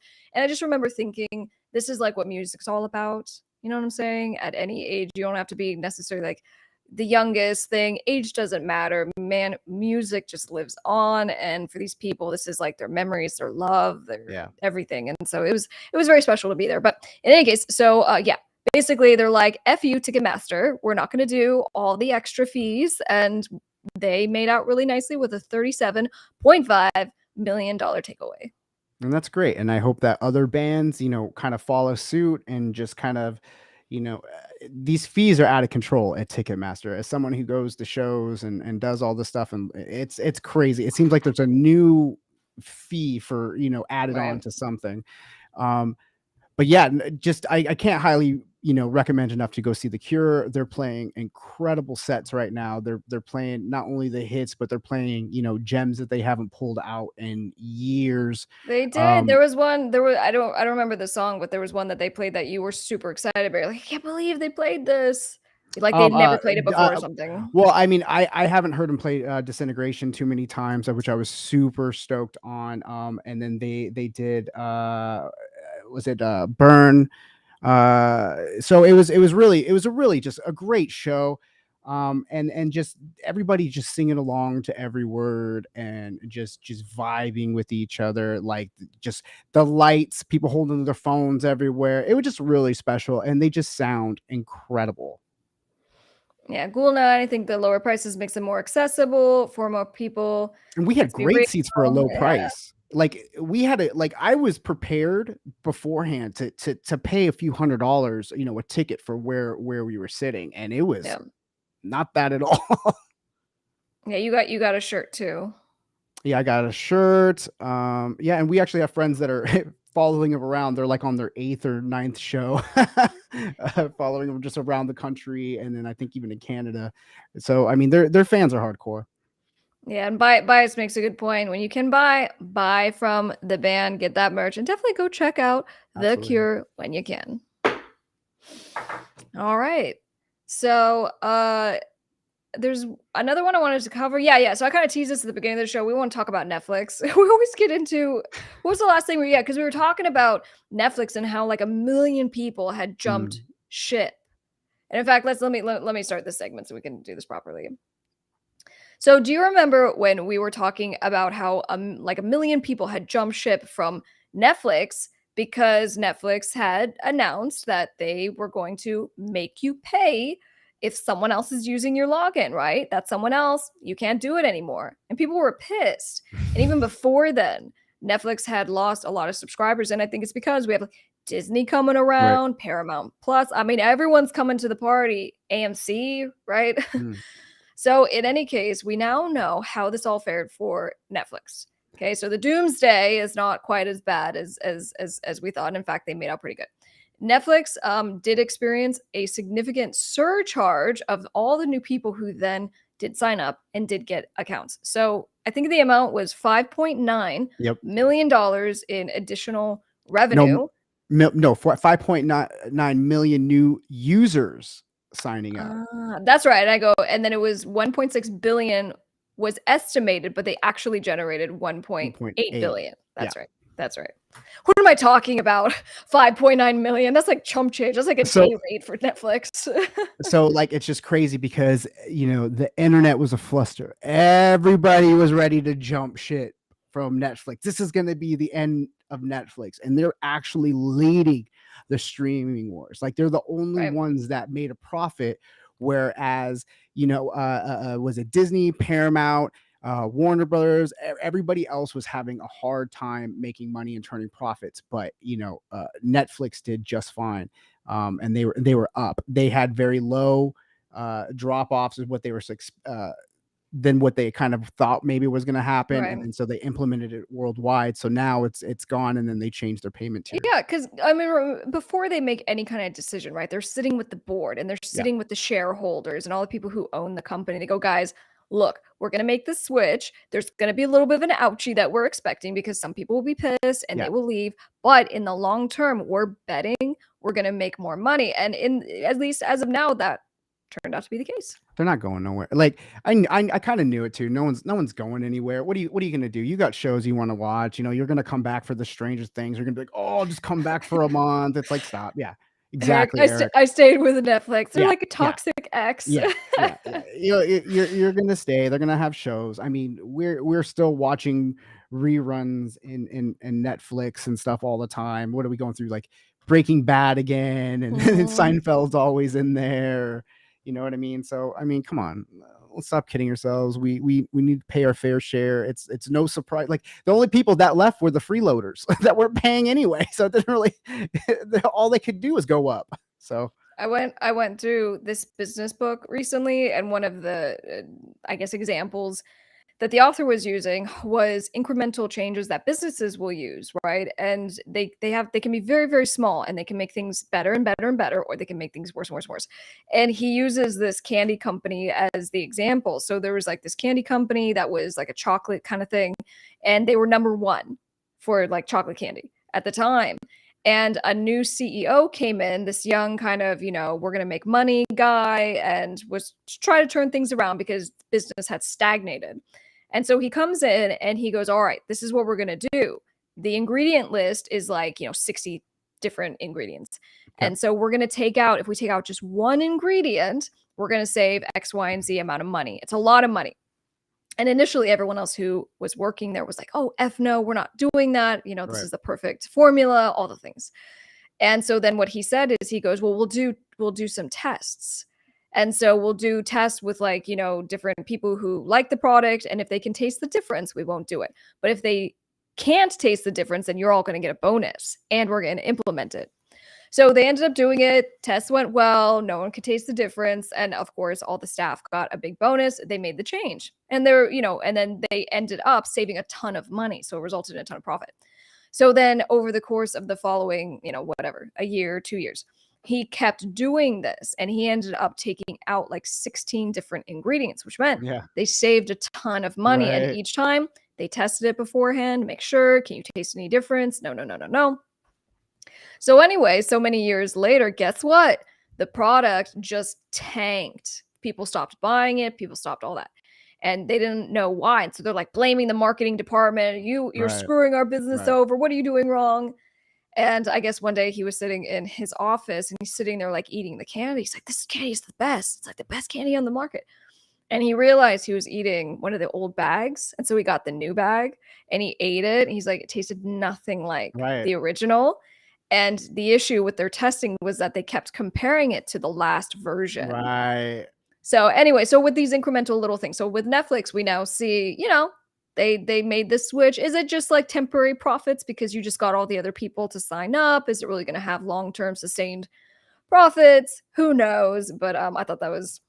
just remember thinking, this is like what music's all about. You know what I'm saying? At any age, you don't have to be necessarily like the youngest thing. Age doesn't matter, man. Music just lives on, and for these people, this is like their memories, their love, their everything. And so it was very special to be there. But in any case, so basically they're like, F you, Ticketmaster, we're not going to do all the extra fees. And they made out really nicely with a $37.5 million takeaway. And that's great. And I hope that other bands, kind of follow suit and just kind of, these fees are out of control at Ticketmaster. As someone who goes to shows and does all this stuff, and it's crazy. It seems like there's a new fee for, added on to something. But yeah, just I can't highly recommend enough to go see The Cure. They're playing incredible sets right now. They're playing not only the hits, but they're playing gems that they haven't pulled out in years. They did. There was I don't remember the song, but there was one that they played that you were super excited about. You're like, I can't believe they played this. Like they'd never played it before or something. Well, I mean, I haven't heard them play Disintegration too many times, which I was super stoked on. And then they did was it Burn? So it was really just a great show. And just everybody just singing along to every word and just vibing with each other, like just the lights, people holding their phones everywhere. It was just really special, and they just sound incredible. Yeah, Gulna, I think the lower prices makes them more accessible for more people. And we had great seats for a low price. Like we had I was prepared beforehand to pay a few $100s, a ticket for where we were sitting, and it was not bad at all. Yeah, you got a shirt too. Yeah, I got a shirt. Yeah, and we actually have friends that are following them around. They're like on their 8th or 9th show, following them just around the country, and then I think even in Canada. So I mean, their fans are hardcore. Yeah, and Bias makes a good point. When you can buy from the band, get that merch, and definitely go check out The Absolutely. Cure when you can. All right. So, there's another one I wanted to cover. Yeah. So I kind of teased this at the beginning of the show. We want to talk about Netflix. We always get into what was the last thing we because we were talking about Netflix and how like 1 million people had jumped Mm. ship. And in fact, let me start this segment so we can do this properly. So, do you remember when we were talking about how like 1 million people had jumped ship from Netflix because Netflix had announced that they were going to make you pay if someone else is using your login, right? That someone else, you can't do it anymore. And people were pissed. And even before then, Netflix had lost a lot of subscribers. And I think it's because we have like, Disney coming Right. around, Paramount Plus. I mean, everyone's coming to the party. AMC, right? Mm. So, in any case, we now know how this all fared for Netflix. Okay, so the doomsday is not quite as bad as we thought. In fact, they made out pretty good. Netflix did experience a significant surcharge of all the new people who then did sign up and did get accounts. So I think the amount was $5.9 Yep. million in additional No, revenue. no, 5.9 million new users signing up. That's right. And then it was 1.6 billion was estimated, but they actually generated 1.8 1.8. billion. Yeah. That's right. That's right. What am I talking about? 5.9 million. That's like chump change. That's like a So day rate for Netflix. so like it's just crazy because the internet was a fluster. Everybody was ready to jump shit from Netflix. This is going to be the end of Netflix, and they're actually leading the streaming wars. Like they're the only Right. ones that made a profit, whereas was it Disney, Paramount, Warner Brothers, everybody else was having a hard time making money and turning profits, but Netflix did just fine. And they were up. They had very low drop offs is what they were than what they kind of thought maybe was going to happen, Right. and so they implemented it worldwide. So now it's gone, and then they changed their payment tiers. Yeah, because I mean, before they make any kind of decision, right? They're sitting with the board and they're Yeah, sitting with the shareholders and all the people who own the company. They go, guys, look, we're going to make this switch. There's going to be a little bit of an ouchie that we're expecting because some people will be pissed and yeah. they will leave. But in the long term, we're betting we're going to make more money. And at least as of now, that turned out to be the case. They're not going nowhere. Like I kind of knew it too. No one's going anywhere. What are you gonna do? You got shows you want to watch. You're gonna come back for the Stranger Things. You're gonna be like, oh, I'll just come back for a month. It's like, stop. Yeah, Eric, exactly, Eric. I stayed with Netflix. They're Yeah, like a yeah. toxic ex. Yeah, yeah. You're gonna stay. They're gonna have shows. I mean, we're still watching reruns in Netflix and stuff all the time. What are we going through? Like Breaking Bad again, and, and Mhm. Seinfeld's always in there. You know what I mean? So I mean, come on, let's stop kidding ourselves. We need to pay our fair share. It's no surprise. Like the only people that left were the freeloaders that weren't paying anyway. So it didn't really. All they could do was go up. So. I went through this business book recently, and one of the I guess examples that the author was using was incremental changes that businesses will use, right? And they can be very small, and they can make things better and better and better, or they can make things worse and worse and worse. And he uses this candy company as the example. So there was like this candy company that was like a chocolate kind of thing, and they were number one for like chocolate candy at the time. And a new CEO came in, this young kind of, we're going to make money guy, and was trying to turn things around because business had stagnated. And so he comes in and he goes, all right, this is what we're going to do. The ingredient list is like, 60 different ingredients. Okay. And so we're going to if we take out just one ingredient, we're going to save X, Y, and Z amount of money. It's a lot of money. And initially, everyone else who was working there was like, oh, F no, we're not doing that. This Right. is the perfect formula, all the things. And so then what he said is he goes, well, we'll do some tests. And so we'll do tests with like, different people who like the product. And if they can taste the difference, we won't do it. But if they can't taste the difference, then you're all going to get a bonus and we're going to implement it. So they ended up doing it. Tests went well. No one could taste the difference. And of course, all the staff got a big bonus. They made the change. And and then they ended up saving a ton of money. So it resulted in a ton of profit. So then over the course of the following, whatever, a year, 2 years, he kept doing this, and he ended up taking out like 16 different ingredients, which meant Yeah. they saved a ton of money. And Right. each time they tested it beforehand, make sure, can you taste any difference? No, no, no, no, no. So anyway, so many years later, guess what? The product just tanked. People stopped buying it, people stopped all that. And they didn't know why. And so they're like blaming the marketing department. You're Right. screwing our business Right. over. What are you doing wrong? And I guess one day he was sitting in his office and he's sitting there like eating the candy. He's like, this candy is the best. It's like the best candy on the market. And he realized he was eating one of the old bags. And so he got the new bag and he ate it. And he's like, it tasted nothing like Right. the original. And the issue with their testing was that they kept comparing it to the last version. Right. So anyway, so with these incremental little things. So with Netflix, we now see, they made this switch. Is it just like temporary profits because you just got all the other people to sign up? Is it really going to have long-term sustained profits? Who knows? But I thought that was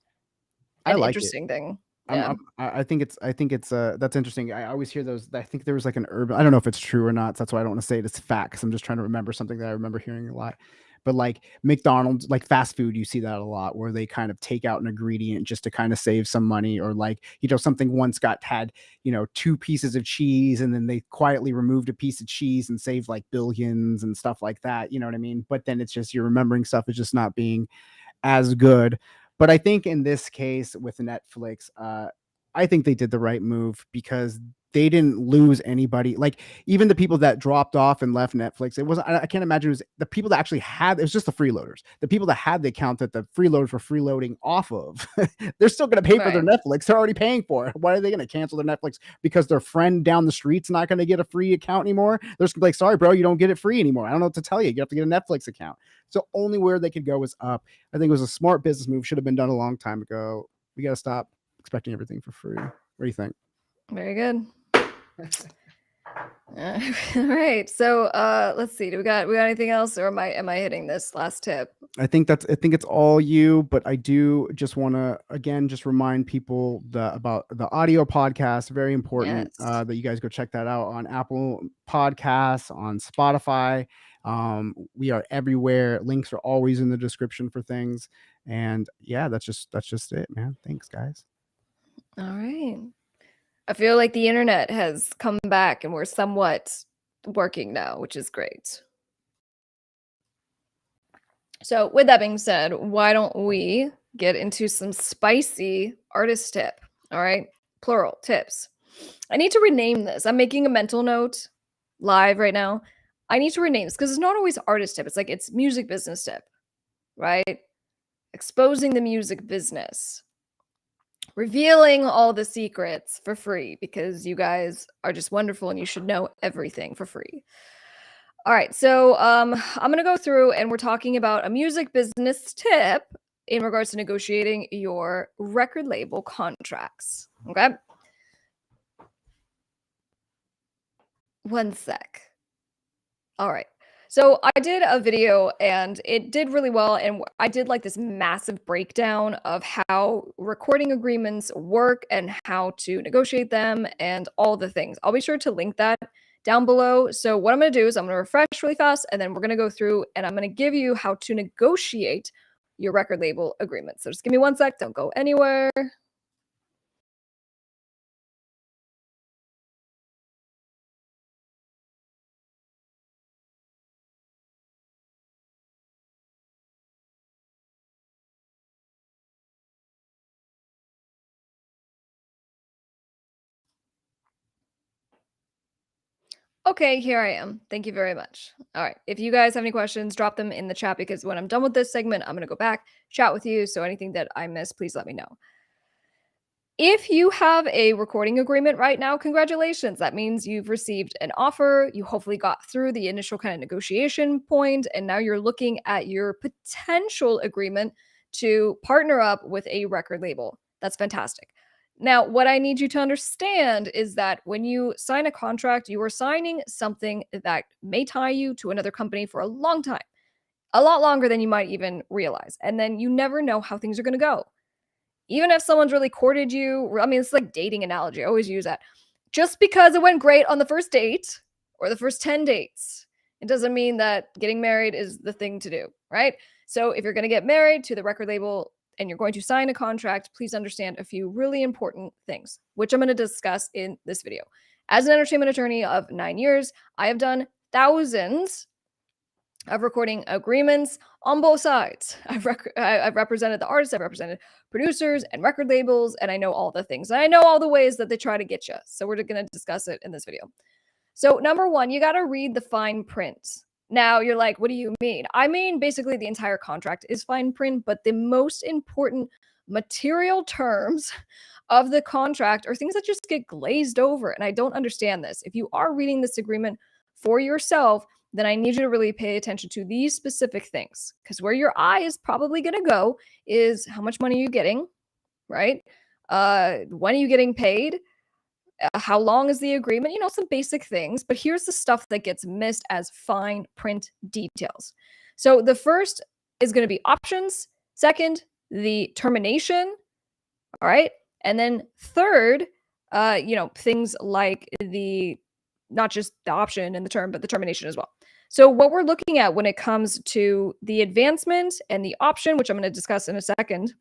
I an like it. interesting thing. I'm, Yeah. I think it's that's interesting. I always hear those. I think there was like an urban. I don't know if it's true or not. So that's why I don't want to say it as fact, because I'm just trying to remember something that I remember hearing a lot. But like McDonald's, like fast food, you see that a lot where they kind of take out an ingredient just to kind of save some money, or like, something once had 2 pieces of cheese and then they quietly removed a piece of cheese and saved like billions and stuff like that. You know what I mean? But then it's just you're remembering stuff is just not being as good. But I think in this case with Netflix, I think they did the right move because they didn't lose anybody. Like even the people that dropped off and left Netflix, it wasn't. I can't imagine it was the people that actually had. It was just the freeloaders. The people that had the account that the freeloaders were freeloading off of. They're still going to pay for their Netflix. They're already paying for it. Why are they going to cancel their Netflix because their friend down the street's not going to get a free account anymore? They're just like, sorry, bro, you don't get it free anymore. I don't know what to tell you. You have to get a Netflix account. So only where they could go was up. I think it was a smart business move. Should have been done a long time ago. We got to stop expecting everything for free. What do you think? Very good. All right. So let's see. Do we got anything else, or am I hitting this last tip? I think it's all you, but I do just want to again just remind people about the audio podcast. Very important that you guys go check that out on Apple Podcasts, on Spotify. We are everywhere. Links are always in the description for things. And yeah, that's just it, man. Thanks, guys. All right. I feel like the internet has come back and we're somewhat working now, which is great. So with that being said, why don't we get into some spicy artist tip? All right. Plural tips. I need to rename this. I'm making a mental note live right now. I need to rename this because it's not always artist tip. It's like it's music business tip, right? Exposing the music business. Revealing all the secrets for free because you guys are just wonderful and you should know everything for free. All right, so I'm going to go through and we're talking about a music business tip in regards to negotiating your record label contracts. Okay. One sec. All right. So I did a video and it did really well. And I did like this massive breakdown of how recording agreements work and how to negotiate them and all the things. I'll be sure to link that down below. So what I'm going to do is I'm going to refresh really fast and then we're going to go through and I'm going to give you how to negotiate your record label agreement. So just give me one sec. Don't go anywhere. Okay, here I am. Thank you very much. All right. If you guys have any questions, drop them in the chat because when I'm done with this segment, I'm going to go back, chat with you. So anything that I missed, please let me know. If you have a recording agreement right now, congratulations. That means you've received an offer. You hopefully got through the initial kind of negotiation point, and now you're looking at your potential agreement to partner up with a record label. That's fantastic. Now, what I need you to understand is that when you sign a contract, you are signing something that may tie you to another company for a long time, a lot longer than you might even realize. And then you never know how things are going to go. Even if someone's really courted you, I mean, it's like dating analogy. I always use that. Just because it went great on the first date or the first 10 dates, it doesn't mean that getting married is the thing to do, right? So if you're going to get married to the record label and you're going to sign a contract, please understand a few really important things, which I'm going to discuss in this video. As an entertainment attorney of 9 years, I have done thousands of recording agreements on both sides. I've represented the artists, I've represented producers and record labels, and I know all the things. And I know all the ways that they try to get you. So we're going to discuss it in this video. So number one, you got to read the fine print. Now you're like, what do you mean? I mean, basically the entire contract is fine print, but the most important material terms of the contract are things that just get glazed over. And I don't understand this. If you are reading this agreement for yourself, then I need you to really pay attention to these specific things, because where your eye is probably going to go is how much money are you getting, right? When are you getting paid? How long is the agreement? Some basic things. But here's the stuff that gets missed as fine print details. So the first is going to be options. Second, the termination. All right. And then third, things like not just the option and the term, but the termination as well. So what we're looking at when it comes to the advancement and the option, which I'm going to discuss in a second,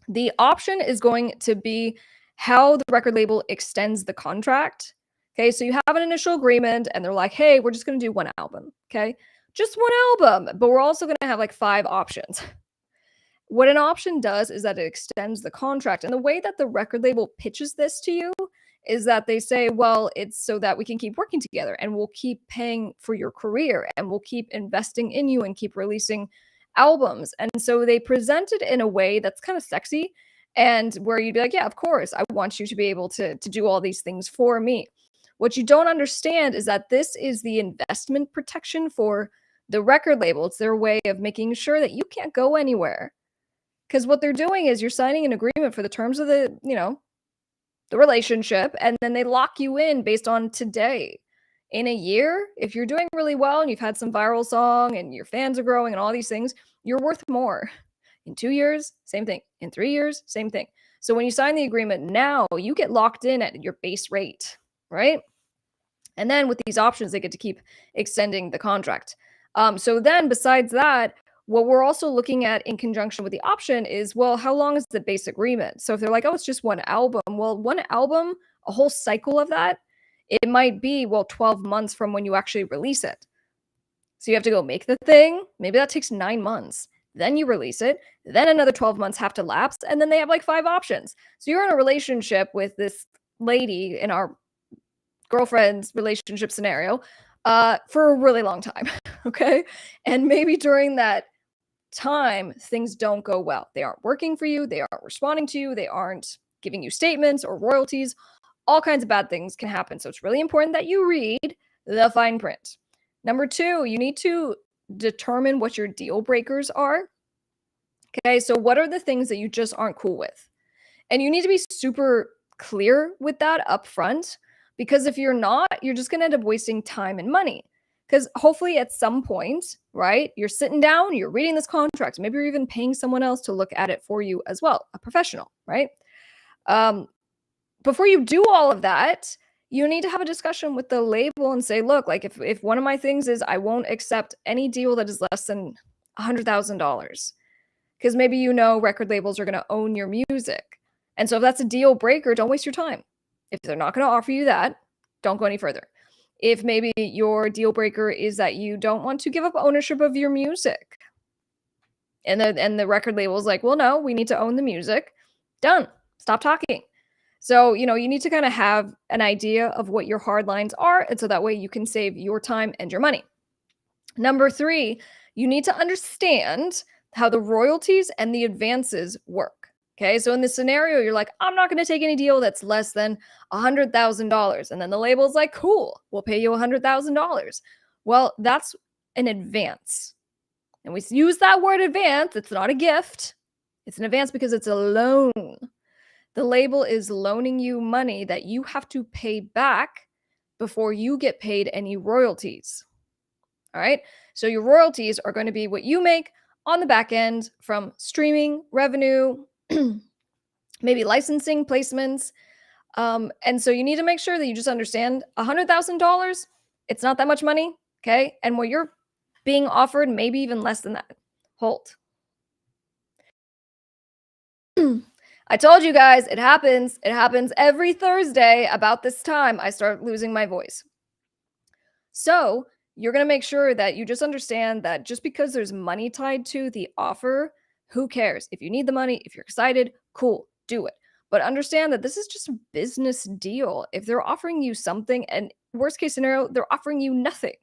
the option is going to be how the record label extends the contract. Okay, so you have an initial agreement and they're like, hey, we're just going to do one album. Okay, just one album, but we're also going to have like 5 options. What an option does is that it extends the contract. And the way that the record label pitches this to you is that they say, well, it's so that we can keep working together and we'll keep paying for your career and we'll keep investing in you and keep releasing albums. And so they present it in a way that's kind of sexy and where you'd be like, yeah, of course, I want you to be able to do all these things for me. What you don't understand is that this is the investment protection for the record label. It's their way of making sure that you can't go anywhere. Because what they're doing is you're signing an agreement for the terms of the relationship, and then they lock you in based on today. In a year, if you're doing really well and you've had some viral song and your fans are growing and all these things, you're worth more. In 2 years, same thing. In 3 years, same thing. So when you sign the agreement now, you get locked in at your base rate, right? And then with these options, they get to keep extending the contract. So then besides that, what we're also looking at in conjunction with the option is, well, how long is the base agreement? So if they're like, oh, it's just one album. Well, one album, a whole cycle of that, it might be, 12 months from when you actually release it. So you have to go make the thing. Maybe that takes 9 months. Then you release it. Then another 12 months have to lapse. And then they have like 5 options. So you're in a relationship with this lady in our girlfriend's relationship scenario for a really long time. Okay. And maybe during that time, things don't go well. They aren't working for you. They aren't responding to you. They aren't giving you statements or royalties. All kinds of bad things can happen. So it's really important that you read the fine print. Number 2, you need to determine what your deal breakers are. Okay, so what are the things that you just aren't cool with? And you need to be super clear with that up front, because if you're not, you're just going to end up wasting time and money. Because hopefully at some point, right, you're sitting down, you're reading this contract, maybe you're even paying someone else to look at it for you as well, a professional, right? Before you do all of that, you need to have a discussion with the label and say, look, like if one of my things is I won't accept any deal that is less than $100,000, because maybe record labels are going to own your music. And so if that's a deal breaker, don't waste your time. If they're not going to offer you that, don't go any further. If maybe your deal breaker is that you don't want to give up ownership of your music, and the record label is like, well, no, we need to own the music. Done. Stop talking. So, you need to kind of have an idea of what your hard lines are, and so that way you can save your time and your money. Number 3, you need to understand how the royalties and the advances work. Okay, so in this scenario, you're like, I'm not going to take any deal that's less than $100,000. And then the label's like, cool, we'll pay you $100,000. Well, that's an advance. And we use that word advance. It's not a gift. It's an advance because it's a loan. The label is loaning you money that you have to pay back before you get paid any royalties. All right, so your royalties are going to be what you make on the back end from streaming revenue, maybe licensing placements. And so you need to make sure that you just understand $100,000, it's not that much money. Okay. And what you're being offered, maybe even less than that. Hold. I told you guys, it happens. It happens every Thursday about this time. I start losing my voice. So you're going to make sure that you just understand that just because there's money tied to the offer, who cares? If you need the money, if you're excited, cool, do it. But understand that this is just a business deal. If they're offering you something, and worst case scenario, they're offering you nothing,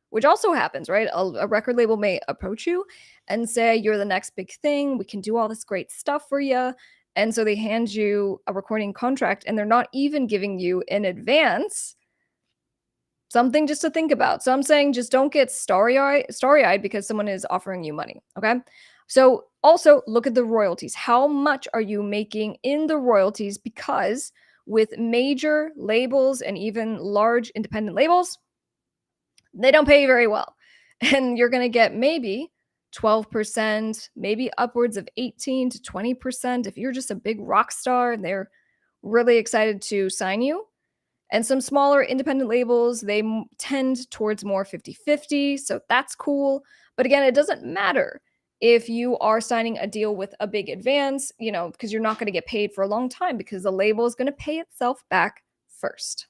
which also happens, right? A record label may approach you and say, you're the next big thing. We can do all this great stuff for you. And so they hand you a recording contract and they're not even giving you in advance something just to think about. So I'm saying just don't get starry-eyed because someone is offering you money, okay? So also look at the royalties. How much are you making in the royalties? Because with major labels and even large independent labels, they don't pay very well. And you're going to get maybe 12%, maybe upwards of 18 to 20% if you're just a big rock star and they're really excited to sign you. And some smaller independent labels, they tend towards more 50-50, so that's cool. But again, it doesn't matter if you are signing a deal with a big advance, because you're not going to get paid for a long time because the label is going to pay itself back first.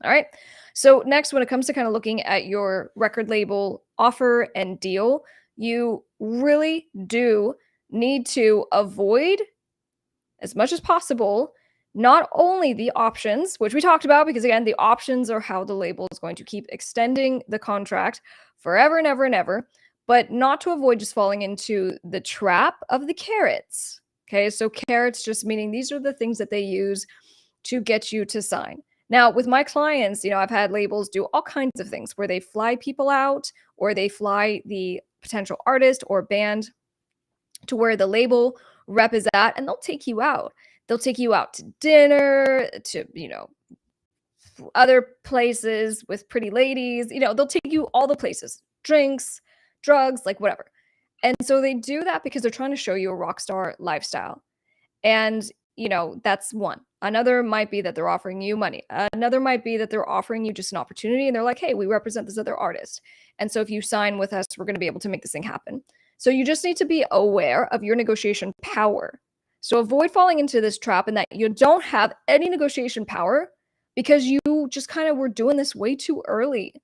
All right. So next, when it comes to kind of looking at your record label offer and deal, you really do need to avoid as much as possible not only the options, which we talked about, because again, the options are how the label is going to keep extending the contract forever and ever and ever, but not to avoid just falling into the trap of the carrots. Okay, so carrots just meaning these are the things that they use to get you to sign. Now, with my clients, I've had labels do all kinds of things where they fly people out or they fly the potential artist or band to where the label rep is at, and they'll take you out. They'll take you out to dinner, to, other places with pretty ladies. They'll take you all the places, drinks, drugs, like whatever. And so they do that because they're trying to show you a rock star lifestyle. And, that's one. Another might be that they're offering you money. Another might be that they're offering you just an opportunity and they're like, hey, we represent this other artist. And so if you sign with us, we're going to be able to make this thing happen. So you just need to be aware of your negotiation power. So avoid falling into this trap and that you don't have any negotiation power because you just kind of were doing this way too early.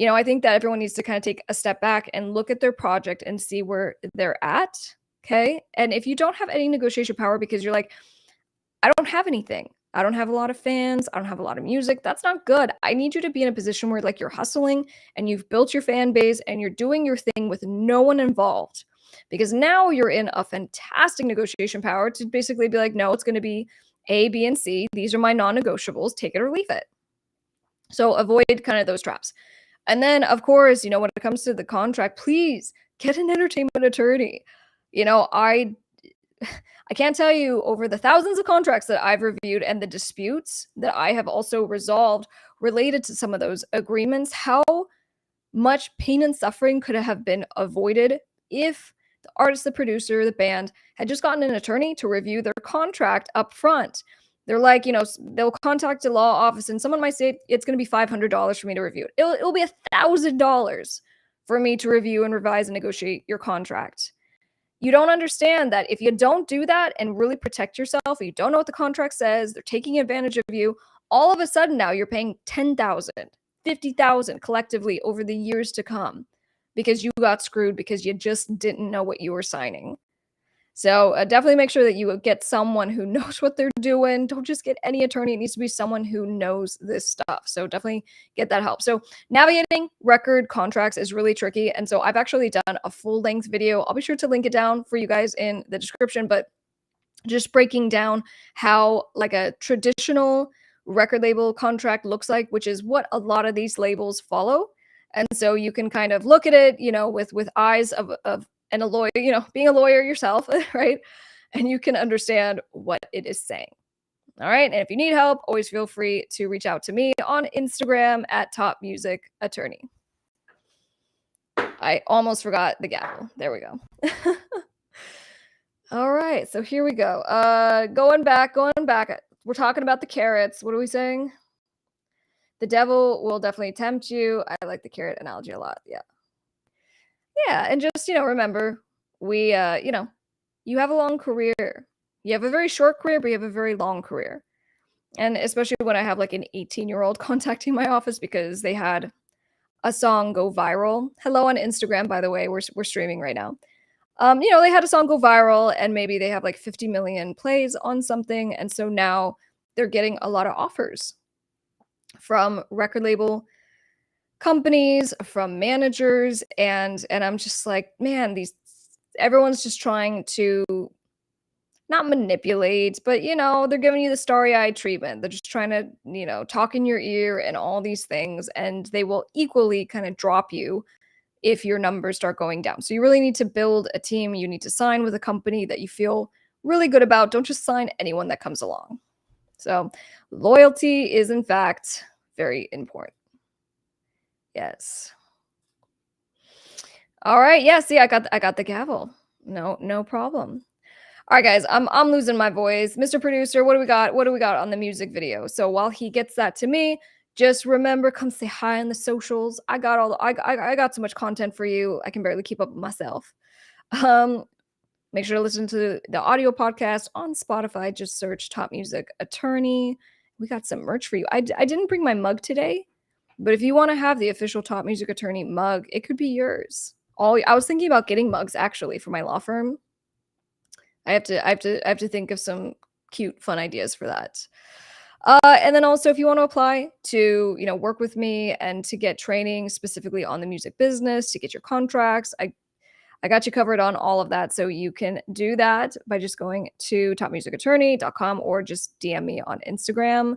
I think that everyone needs to kind of take a step back and look at their project and see where they're at. Okay. And if you don't have any negotiation power because you're like, I don't have anything. I don't have a lot of fans. I don't have a lot of music. That's not good. I need you to be in a position where like you're hustling and you've built your fan base and you're doing your thing with no one involved. Because now you're in a fantastic negotiation power to basically be like, no, it's going to be A, B, and C. These are my non-negotiables. Take it or leave it. So avoid kind of those traps. And then, of course, when it comes to the contract, please get an entertainment attorney. I can't tell you over the thousands of contracts that I've reviewed and the disputes that I have also resolved related to some of those agreements, how much pain and suffering could have been avoided if the artist, the producer, the band had just gotten an attorney to review their contract up front. They're like, they'll contact a law office and someone might say it's going to be $500 for me to review it. It'll be $1,000 for me to review and revise and negotiate your contract. You don't understand that if you don't do that and really protect yourself, you don't know what the contract says, they're taking advantage of you, all of a sudden now you're paying $10,000, $50,000 collectively over the years to come because you got screwed because you just didn't know what you were signing. So definitely make sure that you get someone who knows what they're doing. Don't just get any attorney. It needs to be someone who knows this stuff. So definitely get that help. So navigating record contracts is really tricky. And so I've actually done a full-length video. I'll be sure to link it down for you guys in the description, but just breaking down how like a traditional record label contract looks like, which is what a lot of these labels follow. And so you can kind of look at it, with eyes of and a lawyer, being a lawyer yourself, right? And you can understand what it is saying. All right. And if you need help, always feel free to reach out to me on Instagram at Top Music Attorney. I almost forgot the gavel. There we go. All right. So here we go. Going back. We're talking about the carrots. What are we saying? The devil will definitely tempt you. I like the carrot analogy a lot. Yeah. Yeah. And just, remember, We, you have a long career. You have a very short career, but you have a very long career. And especially when I have like an 18-year-old contacting my office because they had a song go viral. Hello on Instagram, by the way. We're streaming right now. They had a song go viral and maybe they have like 50 million plays on something. And so now they're getting a lot of offers from record label companies, from managers, and I'm just like, man, everyone's just trying to not manipulate, but they're giving you the starry-eyed treatment. They're just trying to, talk in your ear and all these things, and they will equally kind of drop you if your numbers start going down. So you really need to build a team. You need to sign with a company that you feel really good about. Don't just sign anyone that comes along. So loyalty is in fact very important. Yes. All right. Yeah, see, I got the gavel. No problem. All right, guys, I'm losing my voice. Mr. Producer, what do we got? What do we got on the music video? So while he gets that to me, just remember, come say hi on the socials. I got so much content for you. I can barely keep up with myself. Make sure to listen to the audio podcast on Spotify. Just search Top Music Attorney. We got some merch for you. I didn't bring my mug today, but if you want to have the official Top Music Attorney mug, it could be yours. I was thinking about getting mugs actually for my law firm. I have to think of some cute, fun ideas for that. And then also, if you want to apply to, work with me and to get training specifically on the music business, to get your contracts, I got you covered on all of that. So you can do that by just going to topmusicattorney.com or just DM me on Instagram.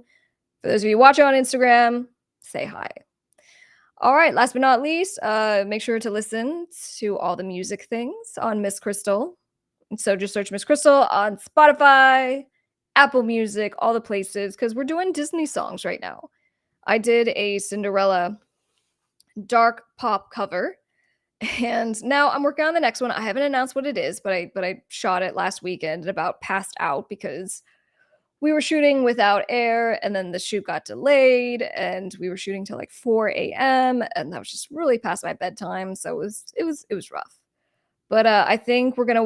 For those of you watching on Instagram, say hi. All right, last but not least, make sure to listen to all the music things on Miss Krystle. So just search Miss Krystle on Spotify, Apple Music, all the places, because we're doing Disney songs right now. I did a Cinderella dark pop cover, and now I'm working on the next one. I haven't announced what it is, but I shot it last weekend and about passed out because we were shooting without air, and then the shoot got delayed, and we were shooting till like 4 a.m. and that was just really past my bedtime, so it was rough. But I think we're gonna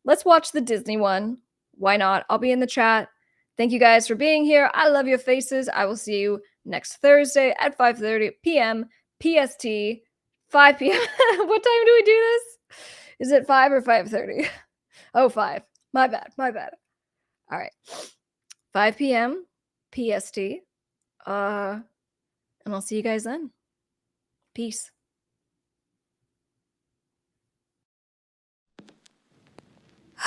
let's watch the Disney one. Why not? I'll be in the chat. Thank you guys for being here. I love your faces. I will see you next Thursday at 5:30 p.m. PST. 5 p.m. What time do we do this? Is it 5 or 5:30? Oh, 5. My bad. All right. 5 p.m. PST. And I'll see you guys then. Peace.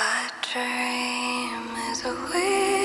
A dream is a wish.